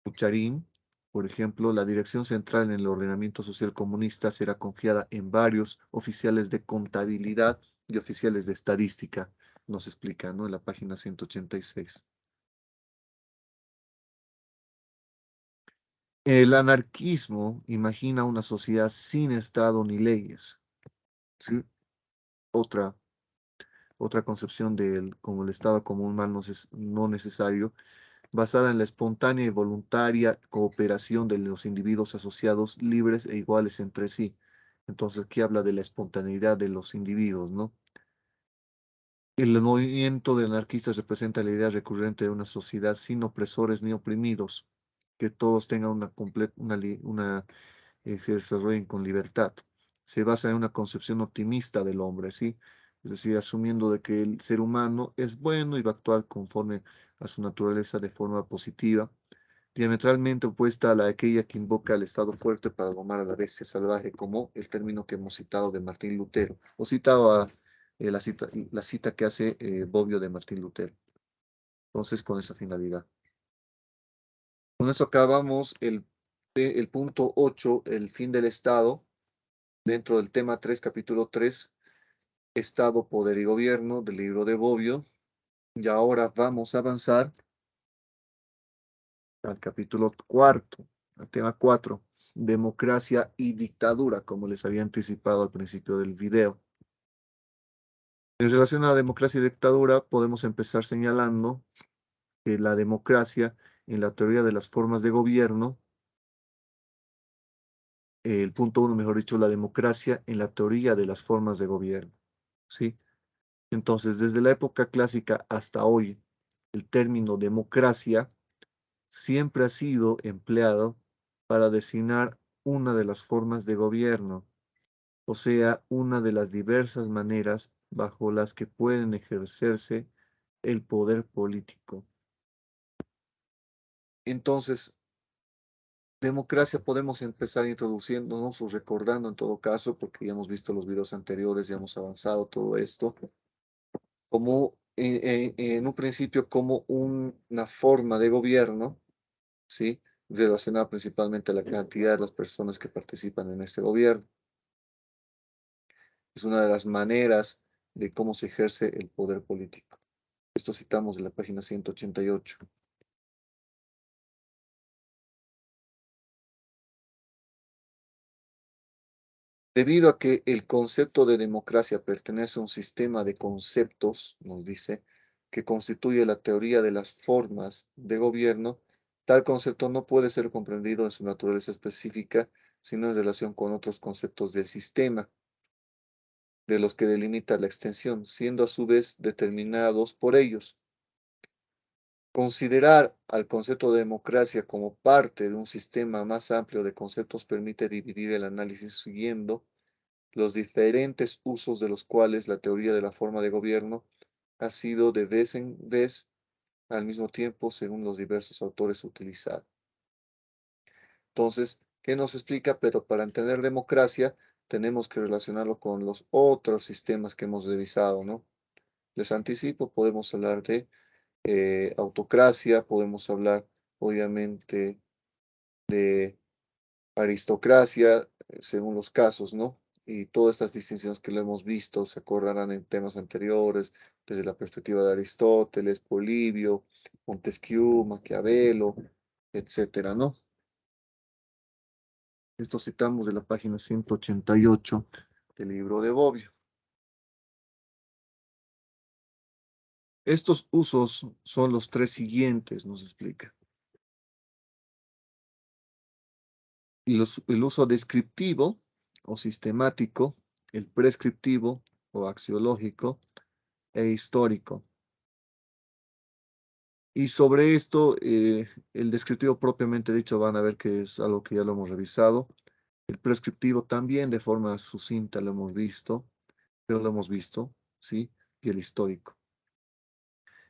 Bucharín, por ejemplo, la dirección central en el ordenamiento social comunista será confiada en varios oficiales de contabilidad y oficiales de estadística, nos explica, ¿no? En la página 186. El anarquismo imagina una sociedad sin Estado ni leyes. ¿Sí? Otra, otra concepción como el Estado como un mal no necesario basada en la espontánea y voluntaria cooperación de los individuos asociados libres e iguales entre sí. Entonces, aquí habla de la espontaneidad de los individuos, ¿no? El movimiento de anarquistas representa la idea recurrente de una sociedad sin opresores ni oprimidos, que todos tengan se desarrollen con libertad. Se basa en una concepción optimista del hombre, ¿sí? Es decir, asumiendo de que el ser humano es bueno y va a actuar conforme a su naturaleza de forma positiva, diametralmente opuesta a la aquella que invoca al Estado fuerte para domar a la bestia salvaje, como el término que hemos citado de Martín Lutero, o citado la cita que hace Bobbio de Martín Lutero. Entonces, con esa finalidad. Con eso acabamos el punto 8, el fin del Estado, dentro del tema 3, capítulo 3, Estado, Poder y Gobierno, del libro de Bobbio. Y ahora vamos a avanzar al capítulo cuarto, al tema 4, democracia y dictadura, como les había anticipado al principio del video. En relación a la democracia y dictadura, podemos empezar señalando que la democracia, en la teoría de las formas de gobierno, el punto 1, mejor dicho, la democracia en la teoría de las formas de gobierno, ¿sí? Entonces, desde la época clásica hasta hoy, el término democracia siempre ha sido empleado para designar una de las formas de gobierno, o sea, una de las diversas maneras bajo las que pueden ejercerse el poder político. Entonces, democracia podemos empezar introduciéndonos o recordando en todo caso, porque ya hemos visto los videos anteriores, ya hemos avanzado todo esto, como en un principio como una forma de gobierno, ¿sí? Relacionada principalmente a la cantidad de las personas que participan en este gobierno. Es una de las maneras de cómo se ejerce el poder político. Esto citamos en la página 188. Debido a que el concepto de democracia pertenece a un sistema de conceptos, nos dice, que constituye la teoría de las formas de gobierno, tal concepto no puede ser comprendido en su naturaleza específica, sino en relación con otros conceptos del sistema, de los que delimita la extensión, siendo a su vez determinados por ellos. Considerar al concepto de democracia como parte de un sistema más amplio de conceptos permite dividir el análisis siguiendo los diferentes usos de los cuales la teoría de la forma de gobierno ha sido de vez en vez al mismo tiempo según los diversos autores utilizados. Entonces, ¿qué nos explica? Pero para entender democracia tenemos que relacionarlo con los otros sistemas que hemos revisado, ¿no? Les anticipo, podemos hablar de autocracia, podemos hablar obviamente de aristocracia, según los casos, ¿no? Y todas estas distinciones que lo hemos visto se acordarán en temas anteriores, desde la perspectiva de Aristóteles, Polibio, Montesquieu, Maquiavelo, etcétera, ¿no? Esto citamos de la página 188 del libro de Bobbio. Estos usos son los tres siguientes, nos explica. El uso descriptivo o sistemático, el prescriptivo o axiológico e histórico. Y sobre esto, el descriptivo propiamente dicho, van a ver que es algo que ya lo hemos revisado. El prescriptivo también de forma sucinta lo hemos visto, pero lo hemos visto, ¿sí? Y el histórico.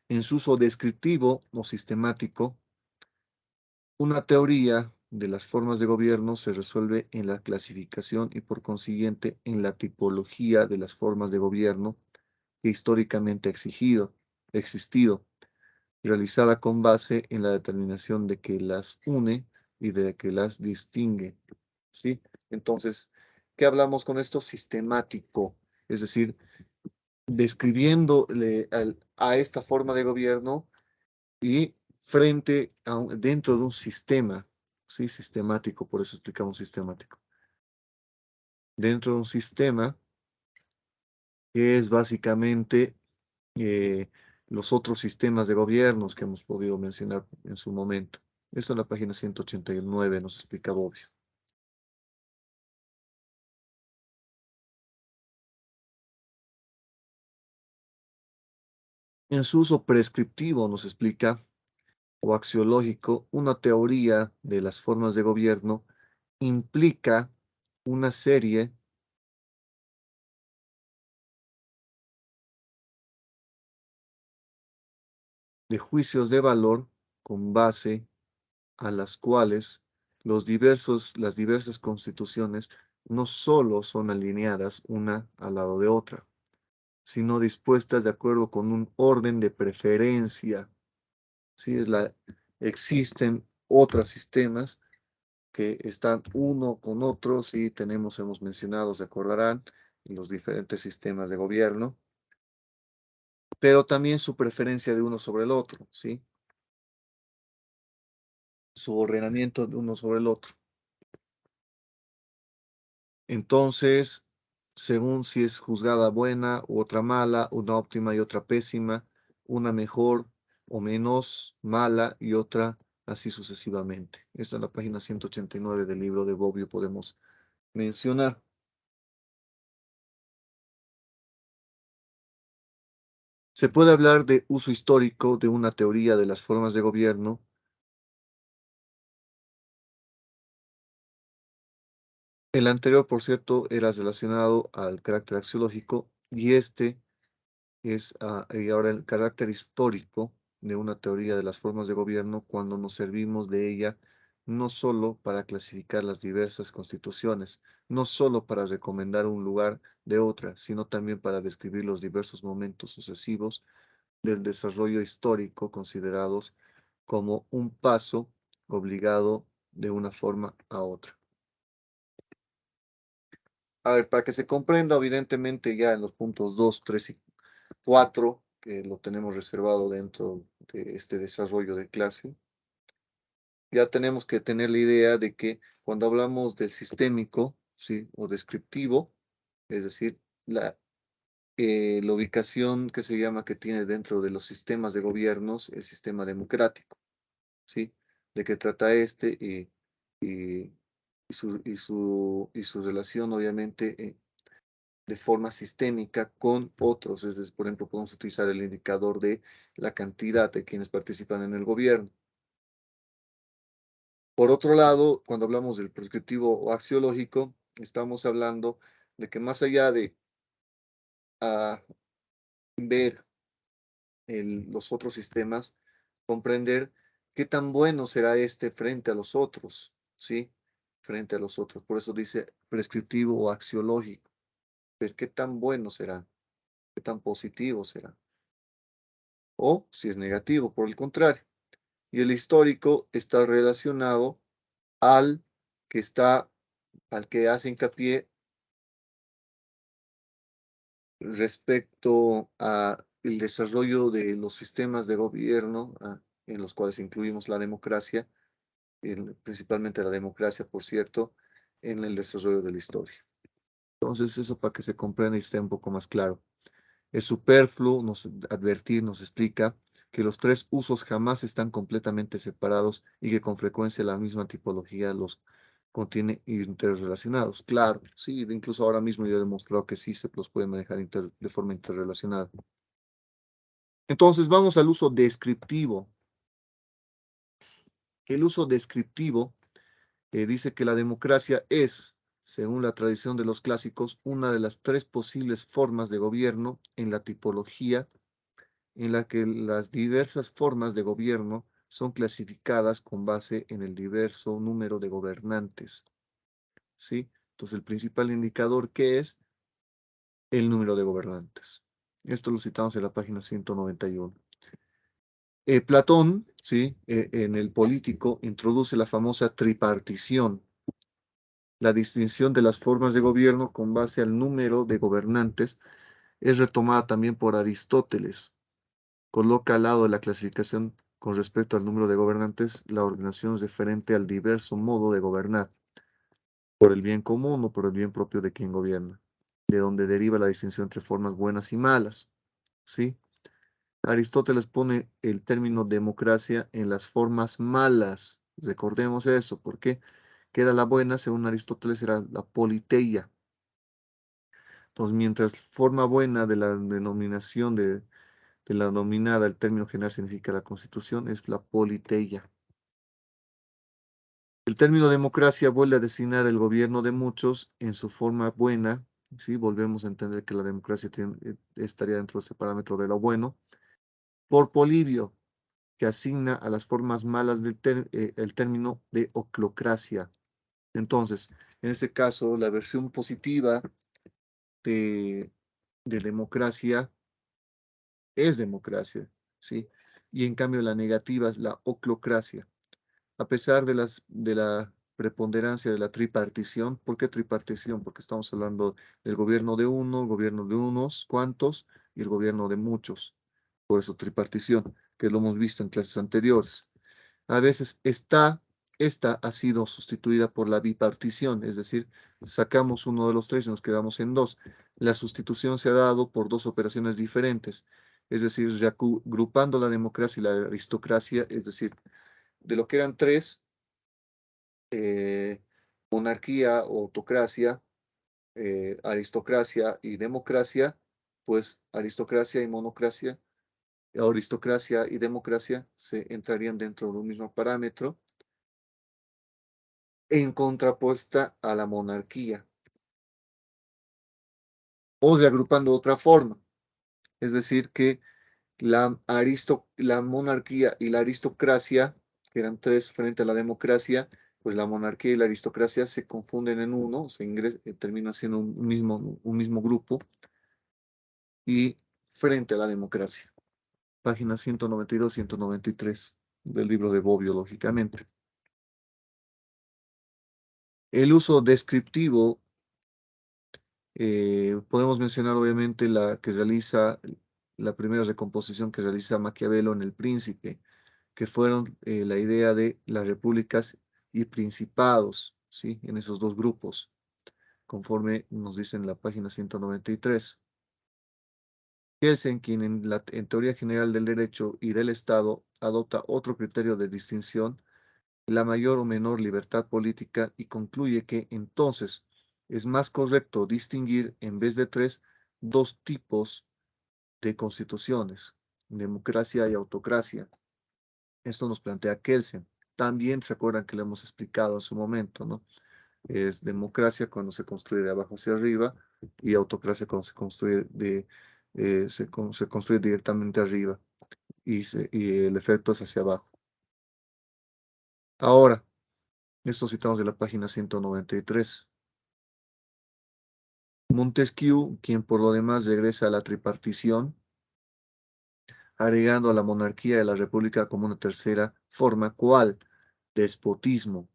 En su uso descriptivo o sistemático, una teoría de las formas de gobierno se resuelve en la clasificación y por consiguiente en la tipología de las formas de gobierno que históricamente ha existido, realizada con base en la determinación de que las une y de que las distingue, ¿sí? Entonces, ¿qué hablamos con esto? Sistemático, es decir, describiendo a esta forma de gobierno y dentro de un sistema, ¿sí? Sistemático, por eso explicamos sistemático. Dentro de un sistema que es básicamente eh, los otros sistemas de gobiernos que hemos podido mencionar en su momento. Esto en la página 189 nos explica Bobbio. En su uso prescriptivo nos explica, o axiológico, una teoría de las formas de gobierno implica una serie de juicios de valor con base a las cuales las diversas constituciones no solo son alineadas una al lado de otra, sino dispuestas de acuerdo con un orden de preferencia. ¿Sí? Existen otros sistemas que están uno con otro, sí, hemos mencionado, se acordarán, los diferentes sistemas de gobierno, pero también su preferencia de uno sobre el otro, ¿sí? Su ordenamiento de uno sobre el otro. Entonces, según si es juzgada buena u otra mala, una óptima y otra pésima, una mejor o menos mala y otra así sucesivamente. Esta es la página 189 del libro de Bobbio, podemos mencionar. Se puede hablar de uso histórico de una teoría de las formas de gobierno. El anterior, por cierto, era relacionado al carácter axiológico y este es y ahora el carácter histórico de una teoría de las formas de gobierno cuando nos servimos de ella no solo para clasificar las diversas constituciones, no solo para recomendar un lugar de otra, sino también para describir los diversos momentos sucesivos del desarrollo histórico considerados como un paso obligado de una forma a otra. A ver, para que se comprenda, evidentemente ya en los puntos 2, 3 y 4, que lo tenemos reservado dentro de este desarrollo de clase, ya tenemos que tener la idea de que cuando hablamos del sistémico, ¿sí? O descriptivo, es decir, la ubicación que se llama que tiene dentro de los sistemas de gobiernos, el sistema democrático, ¿sí? De qué trata este y, y su relación, obviamente, de forma sistémica con otros. Es decir, por ejemplo, podemos utilizar el indicador de la cantidad de quienes participan en el gobierno. Por otro lado, cuando hablamos del prescriptivo o axiológico, estamos hablando de que más allá de ver los otros sistemas, comprender qué tan bueno será este frente a los otros, ¿sí? Frente a los otros. Por eso dice prescriptivo o axiológico. Ver qué tan bueno será, qué tan positivo será. O si es negativo, por el contrario. Y el histórico está relacionado al que está, al que hace hincapié respecto a el desarrollo de los sistemas de gobierno, en los cuales incluimos la democracia, principalmente la democracia, por cierto, en el desarrollo de la historia. Entonces, eso para que se comprenda y esté un poco más claro. Es superfluo advertir, nos explica que los tres usos jamás están completamente separados y que con frecuencia la misma tipología los contiene interrelacionados. Claro, sí, incluso ahora mismo yo he demostrado que sí se los puede manejar de forma interrelacionada. Entonces vamos al uso descriptivo. El uso descriptivo dice que la democracia es, según la tradición de los clásicos, una de las tres posibles formas de gobierno en la tipología en la que las diversas formas de gobierno son clasificadas con base en el diverso número de gobernantes. ¿Sí? Entonces, el principal indicador que es el número de gobernantes. Esto lo citamos en la página 191. Platón, ¿sí? En el Político, introduce la famosa tripartición, la distinción de las formas de gobierno con base al número de gobernantes es retomada también por Aristóteles. Coloca al lado de la clasificación con respecto al número de gobernantes, la ordenación es diferente al diverso modo de gobernar, por el bien común o por el bien propio de quien gobierna, de donde deriva la distinción entre formas buenas y malas, ¿sí? Aristóteles pone el término democracia en las formas malas. Recordemos eso, porque que era la buena, según Aristóteles, era la politeia. Entonces, mientras forma buena de la denominación de la nominada, el término general significa la constitución, es la politeia. El término democracia vuelve a designar el gobierno de muchos en su forma buena, ¿sí? Volvemos a entender que la democracia estaría dentro de ese parámetro de lo bueno, por Polibio, que asigna a las formas malas el término de oclocracia. Entonces, en este caso, la versión positiva de, de democracia es democracia, ¿sí? Y en cambio la negativa es la oclocracia. A pesar de la preponderancia de la tripartición, ¿por qué tripartición? Porque estamos hablando del gobierno de uno, el gobierno de unos cuantos y el gobierno de muchos. Por eso tripartición, que lo hemos visto en clases anteriores. A veces esta ha sido sustituida por la bipartición, es decir, sacamos uno de los tres y nos quedamos en dos. La sustitución se ha dado por dos operaciones diferentes, es decir, agrupando la democracia y la aristocracia, es decir, de lo que eran tres, monarquía o autocracia, aristocracia y democracia, pues aristocracia y monocracia, aristocracia y democracia se entrarían dentro de un mismo parámetro en contrapuesta a la monarquía. O reagrupando de otra forma, es decir, que la monarquía y la aristocracia que eran tres frente a la democracia, pues la monarquía y la aristocracia se confunden en uno, termina siendo un mismo grupo, y frente a la democracia. Páginas 192, 193 del libro de Bobbio, lógicamente. El uso descriptivo, podemos mencionar obviamente la primera recomposición que realiza Maquiavelo en El Príncipe, que fueron la idea de las repúblicas y principados, ¿sí? En esos dos grupos, conforme nos dice en la página 193. Kelsen, quien en teoría general del derecho y del Estado adopta otro criterio de distinción, la mayor o menor libertad política, y concluye que entonces es más correcto distinguir en vez de tres, dos tipos de constituciones, democracia y autocracia. Esto nos plantea Kelsen. También se acuerdan que lo hemos explicado en su momento, ¿no? Es democracia cuando se construye de abajo hacia arriba y autocracia cuando se construye directamente arriba y el efecto es hacia abajo. Ahora, esto citamos de la página 193. Montesquieu, quien por lo demás regresa a la tripartición, agregando a la monarquía y a la república como una tercera forma, ¿cuál? Despotismo,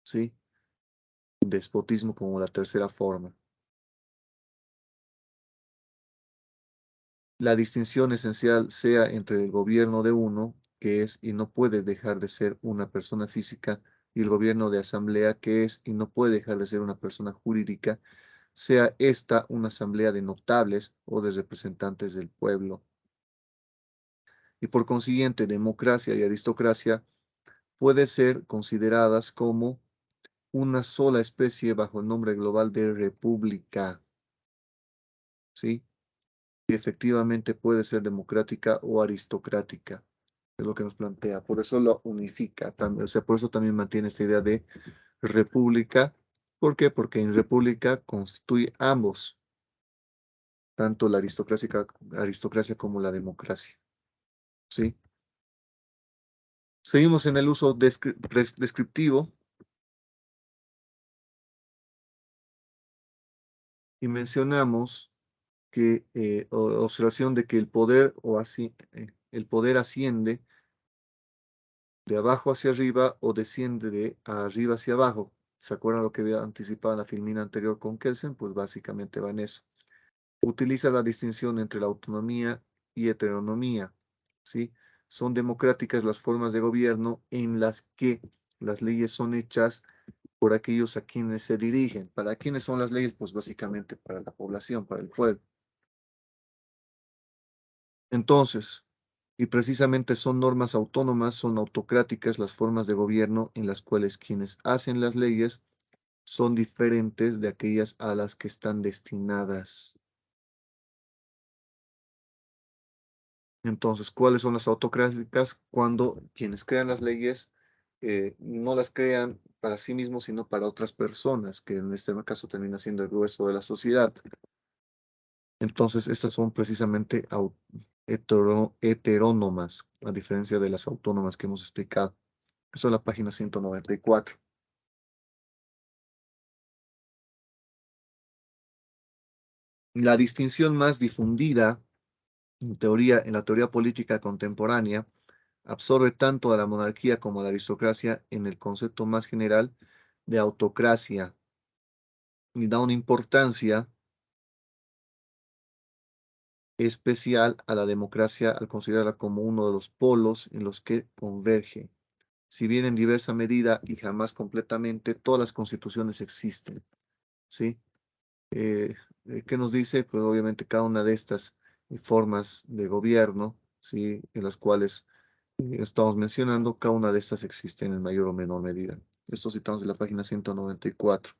¿sí? Despotismo como la tercera forma. La distinción esencial sea entre el gobierno de uno, que es y no puede dejar de ser una persona física, y el gobierno de asamblea, que es y no puede dejar de ser una persona jurídica, sea esta una asamblea de notables o de representantes del pueblo. Y por consiguiente, democracia y aristocracia puede ser consideradas como una sola especie bajo el nombre global de república, ¿sí? Y efectivamente puede ser democrática o aristocrática, es lo que nos plantea. Por eso lo unifica, o sea, por eso también mantiene esta idea de república. ¿Por qué? Porque en república constituye ambos, tanto la aristocracia como la democracia, ¿sí? Seguimos en el uso descriptivo y mencionamos que observación de que el poder asciende de abajo hacia arriba o desciende de arriba hacia abajo. ¿Se acuerdan lo que había anticipado en la filmina anterior con Kelsen? Pues básicamente va en eso. Utiliza la distinción entre la autonomía y heteronomía, ¿sí? Son democráticas las formas de gobierno en las que las leyes son hechas por aquellos a quienes se dirigen. ¿Para quiénes son las leyes? Pues básicamente para la población, para el pueblo. Entonces, y precisamente son normas autónomas, son autocráticas las formas de gobierno en las cuales quienes hacen las leyes son diferentes de aquellas a las que están destinadas. Entonces, ¿cuáles son las autocráticas? Cuando quienes crean las leyes no las crean para sí mismos, sino para otras personas, que en este caso termina siendo el grueso de la sociedad. Entonces, estas son precisamente heterónomas, a diferencia de las autónomas que hemos explicado. Eso es la página 194. La distinción más difundida en la teoría política contemporánea absorbe tanto a la monarquía como a la aristocracia en el concepto más general de autocracia y da una importancia especial a la democracia al considerarla como uno de los polos en los que converge. Si bien en diversa medida y jamás completamente, todas las constituciones existen, ¿sí? Eh, ¿Qué nos dice? Pues obviamente cada una de estas formas de gobierno, ¿sí? En las cuales estamos mencionando, cada una de estas existe en mayor o menor medida. Esto citamos de la página 194.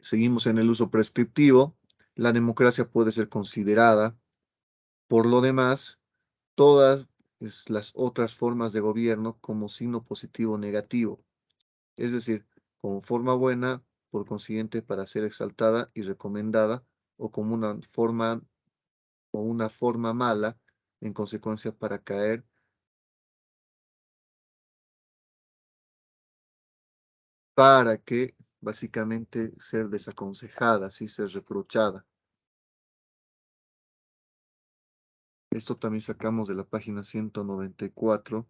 Seguimos en el uso prescriptivo. La democracia puede ser considerada, por lo demás, todas las otras formas de gobierno como signo positivo o negativo, es decir, como forma buena, por consiguiente, para ser exaltada y recomendada, o como una forma o una forma mala, en consecuencia para caer, para que básicamente ser desaconsejada, así ser reprochada. Esto también sacamos de la página 194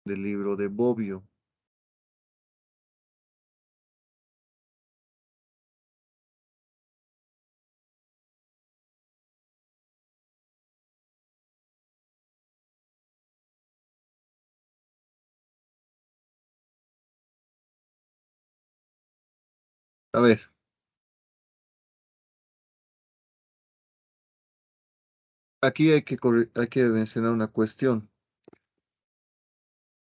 del libro de Bobbio. A ver, aquí hay que mencionar una cuestión.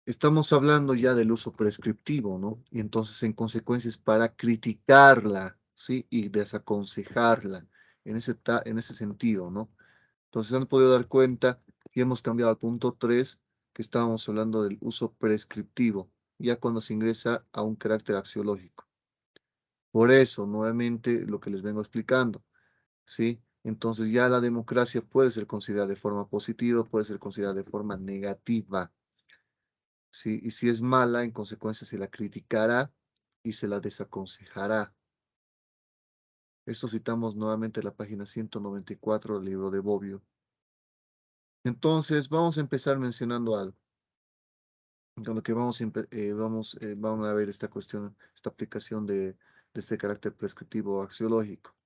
Estamos hablando ya del uso prescriptivo, ¿no? Y entonces, en consecuencia, es para criticarla, ¿sí? Y desaconsejarla, en ese sentido, ¿no? Entonces, han podido dar cuenta y hemos cambiado al punto 3 que estábamos hablando del uso prescriptivo, ya cuando se ingresa a un carácter axiológico. Por eso, nuevamente, lo que les vengo explicando, ¿sí? Entonces, ya la democracia puede ser considerada de forma positiva, puede ser considerada de forma negativa. ¿Sí? Y si es mala, en consecuencia se la criticará y se la desaconsejará. Esto citamos nuevamente la página 194 del libro de Bobbio. Entonces, vamos a empezar mencionando algo. Con lo que vamos a ver esta cuestión, esta aplicación de este carácter prescriptivo axiológico.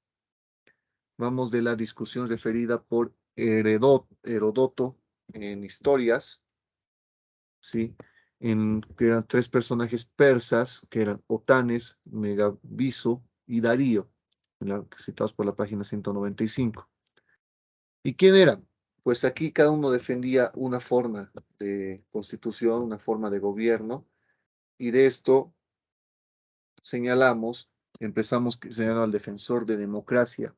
Vamos de la discusión referida por Herodoto en Historias, ¿sí? Que eran tres personajes persas, que eran Otanes, Megabizo y Darío, citados por la página 195. ¿Y quién eran? Pues aquí cada uno defendía una forma de constitución, una forma de gobierno, y de esto señalamos, empezamos señalando al defensor de democracia.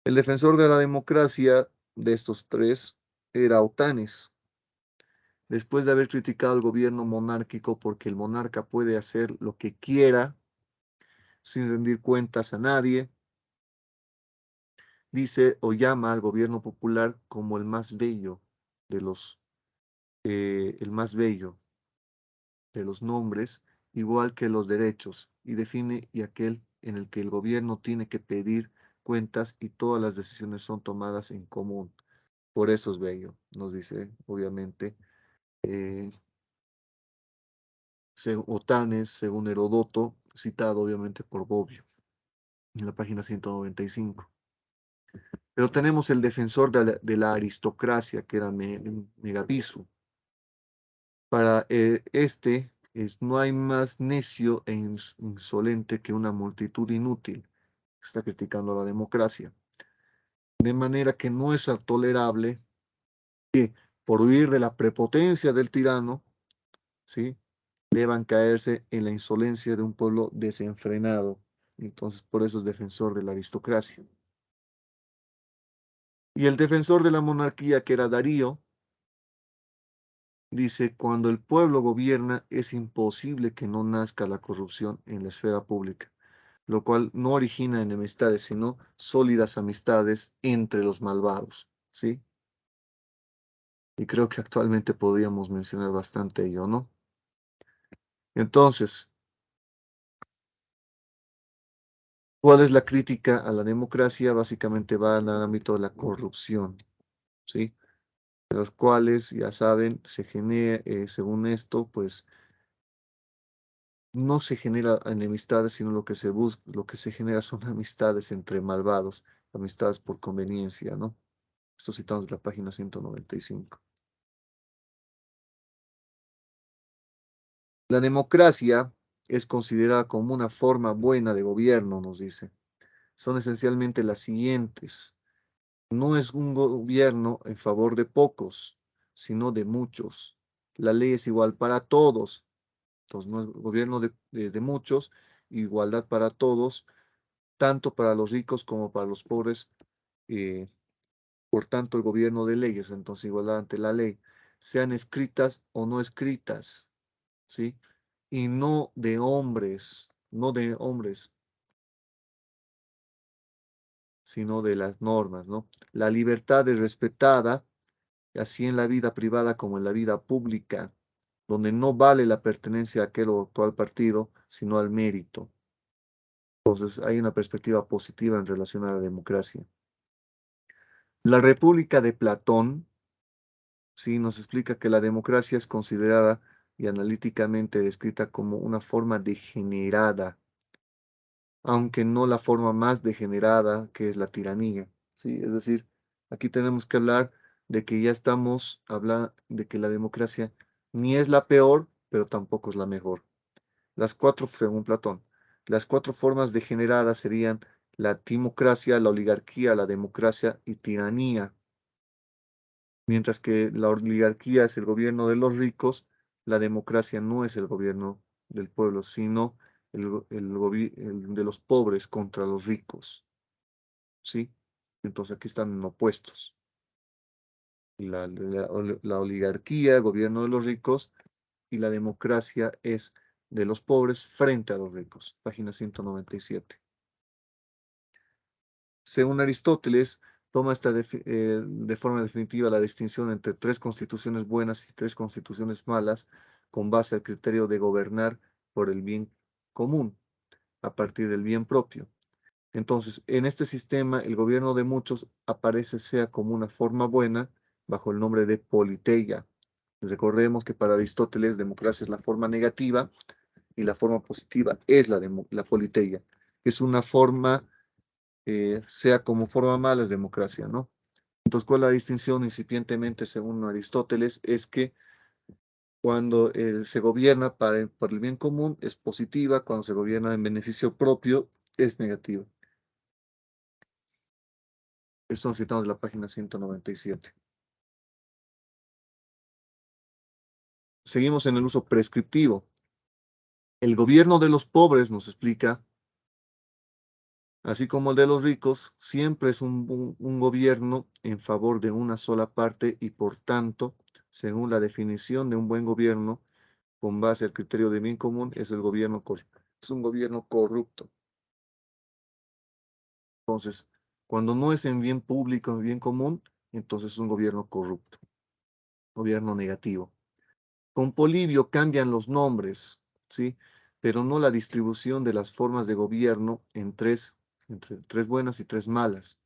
El defensor de la democracia de estos tres era Otanes. Después de haber criticado al gobierno monárquico porque el monarca puede hacer lo que quiera sin rendir cuentas a nadie, dice o llama al gobierno popular como el más bello de el más bello de los nombres, igual que los derechos, y define y aquel en el que el gobierno tiene que pedir cuentas y todas las decisiones son tomadas en común. Por eso es bello, nos dice, obviamente, eh, Otanes, según Herodoto, citado obviamente por Bobbio, en la página 195. Pero tenemos el defensor de la aristocracia, que era Megabizu. Para no hay más necio e insolente que una multitud inútil. Está criticando la democracia. De manera que no es tolerable que, por huir de la prepotencia del tirano, ¿sí?, deban caerse en la insolencia de un pueblo desenfrenado. Entonces, por eso es defensor de la aristocracia. Y el defensor de la monarquía, que era Darío, dice, cuando el pueblo gobierna es imposible que no nazca la corrupción en la esfera pública, lo cual no origina enemistades, sino sólidas amistades entre los malvados, ¿sí? Y creo que actualmente podríamos mencionar bastante ello, ¿no? Entonces, ¿cuál es la crítica a la democracia? Básicamente va en el ámbito de la corrupción, ¿sí? De los cuales, ya saben, se genera, según esto, pues no se genera enemistades, sino lo que se busca, lo que se genera son amistades entre malvados, amistades por conveniencia, ¿no? Esto citamos de la página 195. La democracia es considerada como una forma buena de gobierno, nos dice. Son esencialmente las siguientes. No es un gobierno en favor de pocos, sino de muchos. La ley es igual para todos. Entonces, no es gobierno de muchos, igualdad para todos, tanto para los ricos como para los pobres. eh, por tanto, el gobierno de leyes, entonces igualdad ante la ley, sean escritas o no escritas, ¿sí? Y no de hombres, sino de las normas, ¿no? La libertad es respetada, así en la vida privada como en la vida pública, donde no vale la pertenencia a aquel o actual partido, sino al mérito. Entonces, hay una perspectiva positiva en relación a la democracia. La República de Platón, sí, nos explica que la democracia es considerada y analíticamente descrita como una forma degenerada, aunque no la forma más degenerada que es la tiranía, ¿sí? Es decir, aquí tenemos que hablar de que ya estamos hablando de que la democracia ni es la peor, pero tampoco es la mejor. Las cuatro, según Platón, las cuatro formas degeneradas serían la timocracia, la oligarquía, la democracia y tiranía. Mientras que la oligarquía es el gobierno de los ricos, la democracia no es el gobierno del pueblo, sino el de los pobres contra los ricos, ¿sí? Entonces aquí están opuestos. La oligarquía, el gobierno de los ricos, y la democracia es de los pobres frente a los ricos. Página 197. Según Aristóteles, toma de forma definitiva la distinción entre tres constituciones buenas y tres constituciones malas con base al criterio de gobernar por el bien común, a partir del bien propio. Entonces, en este sistema, el gobierno de muchos aparece sea como una forma buena bajo el nombre de politeia. Recordemos que para Aristóteles, democracia es la forma negativa y la forma positiva es la politeia. Es una forma sea como forma mala es democracia, ¿no? Entonces, ¿cuál es la distinción incipientemente según Aristóteles? Es que cuando se gobierna por el bien común es positiva, cuando se gobierna en beneficio propio es negativa. Esto citamos de la página 197. Seguimos en el uso prescriptivo. El gobierno de los pobres, nos explica, así como el de los ricos, siempre es un gobierno en favor de una sola parte y por tanto, según la definición de un buen gobierno, con base al criterio de bien común, es el gobierno, es un gobierno corrupto. Entonces, cuando no es en bien público, en bien común, entonces es un gobierno corrupto, gobierno negativo. Con Polibio cambian los nombres, ¿sí? Pero no la distribución de las formas de gobierno entre tres buenas y tres malas.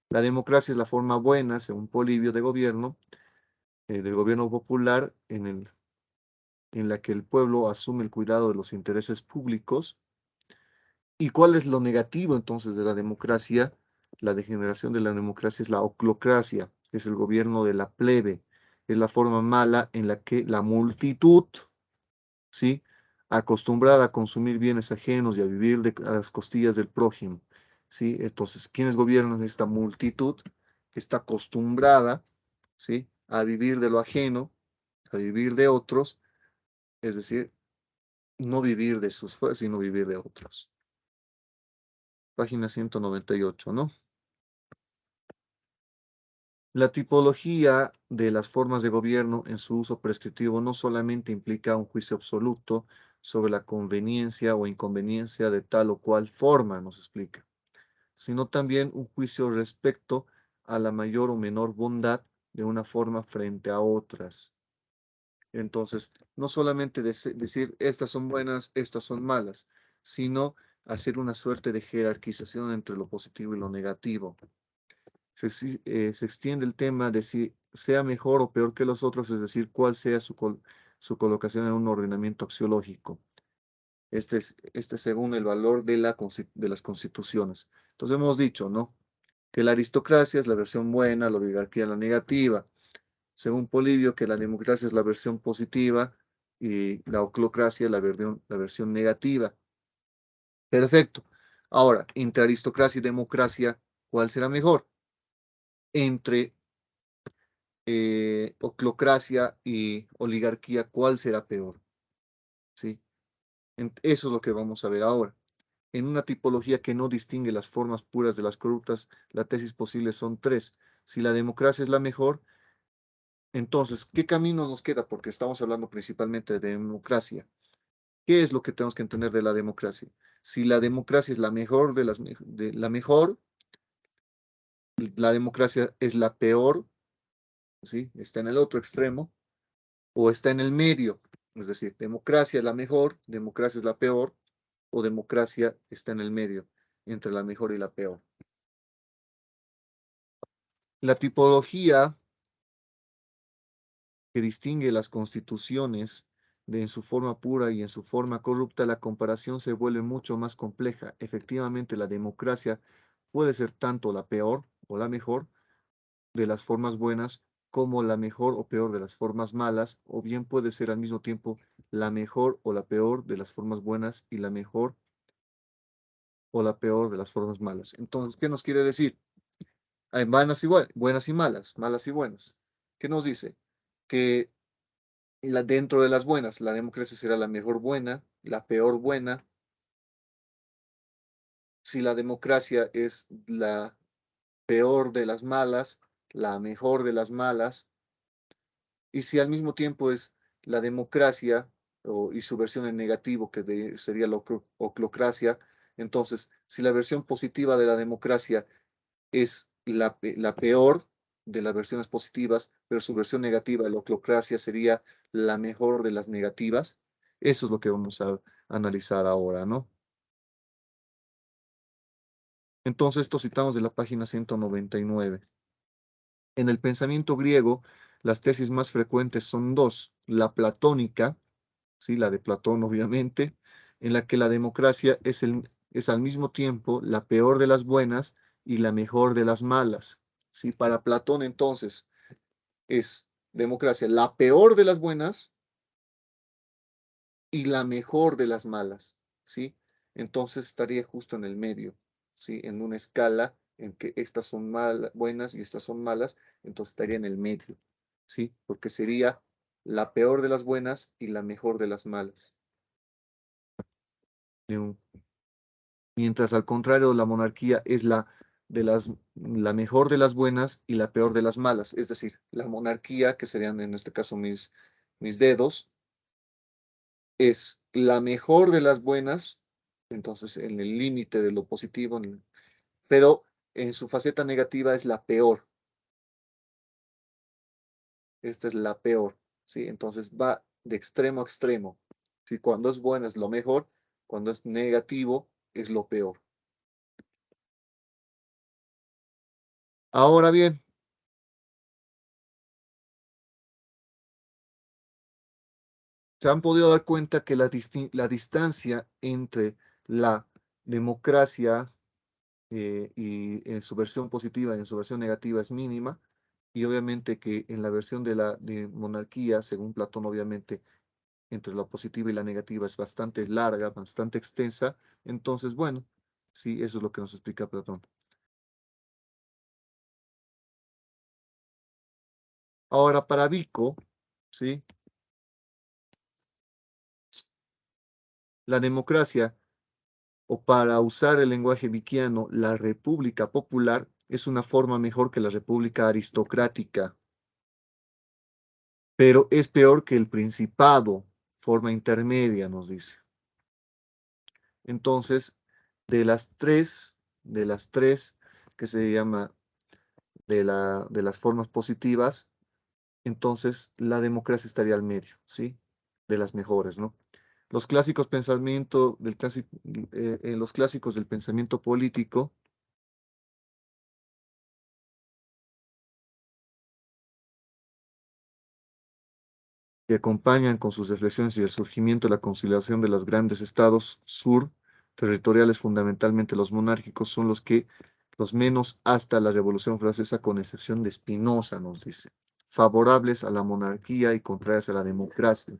La democracia es la forma buena, según Polibio, de gobierno, del gobierno popular, en la que el pueblo asume el cuidado de los intereses públicos. ¿Y cuál es lo negativo entonces de la democracia? La degeneración de la democracia es la oclocracia, es el gobierno de la plebe, es la forma mala en la que la multitud, ¿sí? Acostumbrada a consumir bienes ajenos y a vivir a las costillas del prójimo, ¿sí? Entonces, ¿quiénes gobiernan esta multitud que está acostumbrada, ¿sí? A vivir de lo ajeno, a vivir de otros, es decir, no vivir de sus fuerzas, sino vivir de otros? Página 198, ¿no? La tipología de las formas de gobierno en su uso prescriptivo no solamente implica un juicio absoluto sobre la conveniencia o inconveniencia de tal o cual forma, nos explica, sino también un juicio respecto a la mayor o menor bondad de una forma frente a otras. Entonces, no solamente decir estas son buenas, estas son malas, sino hacer una suerte de jerarquización entre lo positivo y lo negativo. Se extiende el tema de si sea mejor o peor que los otros, es decir, cuál sea su colocación en un ordenamiento axiológico. Este según el valor de las constituciones. Entonces hemos dicho, ¿no? Que la aristocracia es la versión buena, la oligarquía la negativa. Según Polibio, que la democracia es la versión positiva y la oclocracia la versión negativa. Perfecto. Ahora, entre aristocracia y democracia, ¿cuál será mejor? Entre oclocracia y oligarquía, ¿cuál será peor? ¿Sí? Eso es lo que vamos a ver ahora. En una tipología que no distingue las formas puras de las corruptas, la tesis posible son tres. Si la democracia es la mejor, entonces, ¿qué camino nos queda? Porque estamos hablando principalmente de democracia. ¿Qué es lo que tenemos que entender de la democracia? Si la democracia es la mejor de la mejor, la democracia es la peor, ¿sí? Está en el otro extremo, o está en el medio. Es decir, democracia es la mejor, democracia es la peor, o democracia está en el medio, entre la mejor y la peor. La tipología que distingue las constituciones de en su forma pura y en su forma corrupta, la comparación se vuelve mucho más compleja. Efectivamente, la democracia puede ser tanto la peor o la mejor de las formas buenas como la mejor o peor de las formas malas, o bien puede ser al mismo tiempo la mejor o la peor de las formas buenas y la mejor o la peor de las formas malas. Entonces, ¿qué nos quiere decir? Hay buenas y malas, malas y buenas. ¿Qué nos dice? Que dentro de las buenas, la democracia será la mejor buena, la peor buena. Si la democracia es la peor de las malas, la mejor de las malas. Y si al mismo tiempo es la democracia y su versión en negativo, que sería la oclocracia, entonces, si la versión positiva de la democracia es la peor de las versiones positivas, pero su versión negativa, la oclocracia, sería la mejor de las negativas. Eso es lo que vamos a analizar ahora, ¿no? Entonces, esto citamos de la página 199. En el pensamiento griego, las tesis más frecuentes son dos: la platónica, ¿sí? La de Platón, obviamente, en la que la democracia es al mismo tiempo la peor de las buenas y la mejor de las malas, ¿sí? Para Platón, entonces, es democracia la peor de las buenas y la mejor de las malas, ¿sí? Entonces estaría justo en el medio, ¿sí? En una escala en que estas son buenas y estas son malas, entonces estaría en el medio, ¿sí? Porque sería la peor de las buenas y la mejor de las malas. Mientras al contrario, la monarquía es la mejor de las buenas y la peor de las malas. Es decir, la monarquía, que serían en este caso mis dedos, es la mejor de las buenas, entonces en el límite de lo positivo, pero en su faceta negativa es la peor. Esta es la peor, ¿sí? Entonces va de extremo a extremo. ¿Sí? Cuando es bueno es lo mejor, cuando es negativo es lo peor. Ahora bien, se han podido dar cuenta que la distancia entre la democracia y en su versión positiva y en su versión negativa es mínima, y obviamente que en la versión de monarquía, según Platón, obviamente, entre la positiva y la negativa es bastante larga, bastante extensa. Entonces, bueno, sí, eso es lo que nos explica Platón. Ahora, para Vico, ¿sí? La democracia, o para usar el lenguaje viquiano, la república popular es una forma mejor que la república aristocrática, pero es peor que el principado, forma intermedia, nos dice. Entonces, de las tres que se llama de las formas positivas, entonces la democracia estaría al medio, ¿sí? De las mejores, ¿no? Los clásicos los clásicos del pensamiento político que acompañan con sus reflexiones y el surgimiento de la conciliación de los grandes estados territoriales, fundamentalmente los monárquicos, son los menos hasta la Revolución Francesa, con excepción de Spinoza, nos dice, favorables a la monarquía y contrarios a la democracia,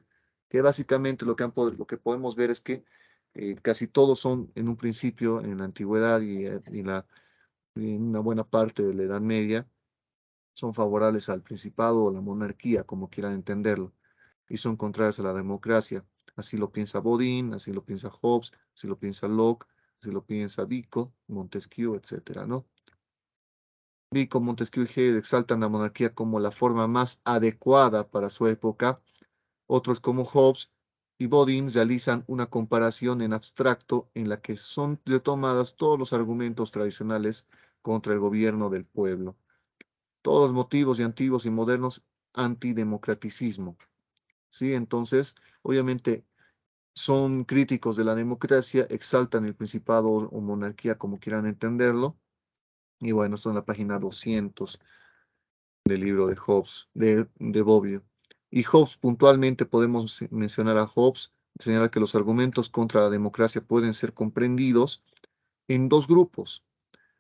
que básicamente lo que podemos ver es que casi todos son en un principio, en la antigüedad y en una buena parte de la Edad Media, son favorables al principado o la monarquía, como quieran entenderlo, y son contrarios a la democracia. Así lo piensa Bodin, así lo piensa Hobbes, así lo piensa Locke, así lo piensa Vico, Montesquieu, etcétera, ¿no? Vico, Montesquieu y Hegel exaltan la monarquía como la forma más adecuada para su época. Otros, como Hobbes y Bodin, realizan una comparación en abstracto en la que son retomadas todos los argumentos tradicionales contra el gobierno del pueblo. Todos los motivos y antiguos y modernos antidemocraticismo. ¿Sí? Entonces, obviamente, son críticos de la democracia, exaltan el principado o monarquía, como quieran entenderlo. Y bueno, esto en la página 200 del libro de Hobbes, de Bobbio. Y Hobbes, puntualmente podemos mencionar a Hobbes, señala que los argumentos contra la democracia pueden ser comprendidos en dos grupos: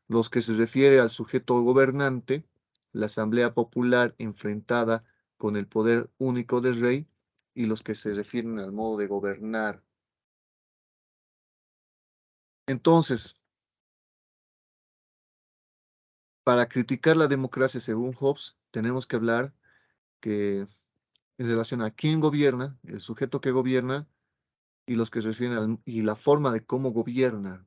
los que se refiere al sujeto gobernante, la asamblea popular enfrentada con el poder único del rey, y los que se refieren al modo de gobernar. Entonces, para criticar la democracia según Hobbes, tenemos que hablar que en relación a quién gobierna, el sujeto que gobierna, y los que se refieren y la forma de cómo gobierna.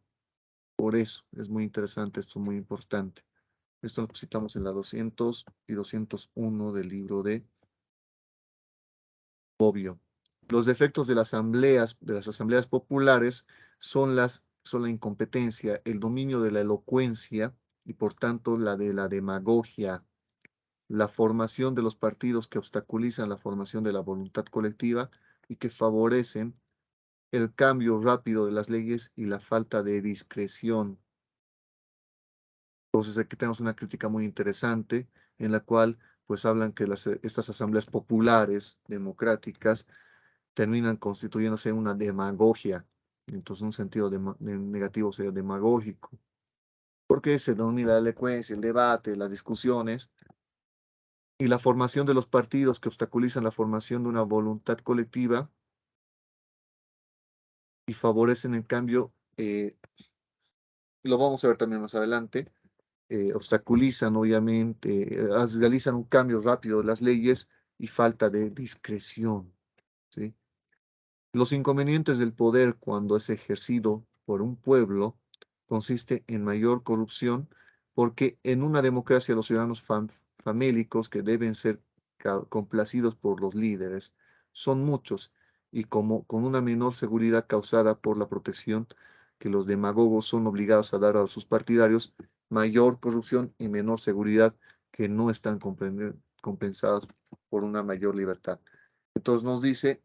Por eso es muy interesante, esto es muy importante. Esto lo citamos en la 200 y 201 del libro de Bobbio. Los defectos de las asambleas populares son la incompetencia, el dominio de la elocuencia y por tanto la de la demagogia, la formación de los partidos que obstaculizan la formación de la voluntad colectiva y que favorecen el cambio rápido de las leyes y la falta de discreción. Entonces aquí tenemos una crítica muy interesante en la cual pues hablan que estas asambleas populares democráticas terminan constituyéndose en una demagogia. Entonces un sentido negativo sería demagógico, porque se domina la elocuencia, el debate, las discusiones y la formación de los partidos que obstaculizan la formación de una voluntad colectiva y favorecen en cambio, lo vamos a ver también más adelante, obstaculizan obviamente, realizan un cambio rápido de las leyes y falta de discreción, ¿sí? Los inconvenientes del poder cuando es ejercido por un pueblo consiste en mayor corrupción porque en una democracia los ciudadanos famélicos que deben ser complacidos por los líderes son muchos y como con una menor seguridad causada por la protección que los demagogos son obligados a dar a sus partidarios, mayor corrupción y menor seguridad que no están compensados por una mayor libertad. Entonces nos dice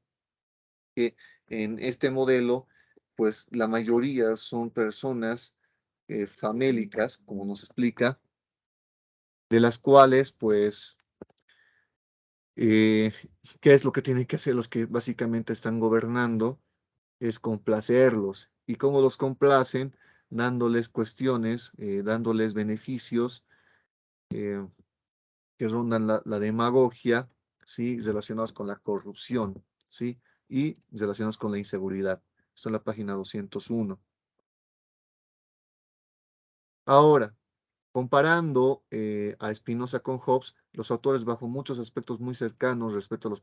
que en este modelo, pues la mayoría son personas famélicas, como nos explica, de las cuales, pues, eh, ¿qué es lo que tienen que hacer los que básicamente están gobernando? Es complacerlos. ¿Y cómo los complacen? Dándoles cuestiones, dándoles beneficios eh, que rondan la demagogia, ¿sí? Relacionados con la corrupción, ¿sí? Y relacionados con la inseguridad. Esto en la página 201. Ahora, comparando a Spinoza con Hobbes, los autores bajo muchos aspectos muy cercanos respecto a los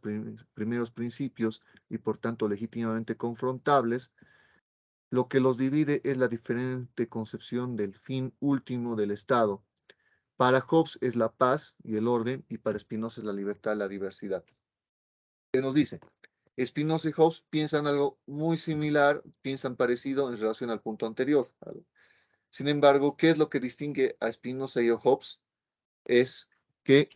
primeros principios y por tanto legítimamente confrontables, lo que los divide es la diferente concepción del fin último del Estado. Para Hobbes es la paz y el orden y para Spinoza es la libertad y la diversidad. ¿Qué nos dice? Spinoza y Hobbes piensan algo muy similar, piensan parecido en relación al punto anterior. Sin embargo, ¿qué es lo que distingue a Spinoza y a Hobbes? Es que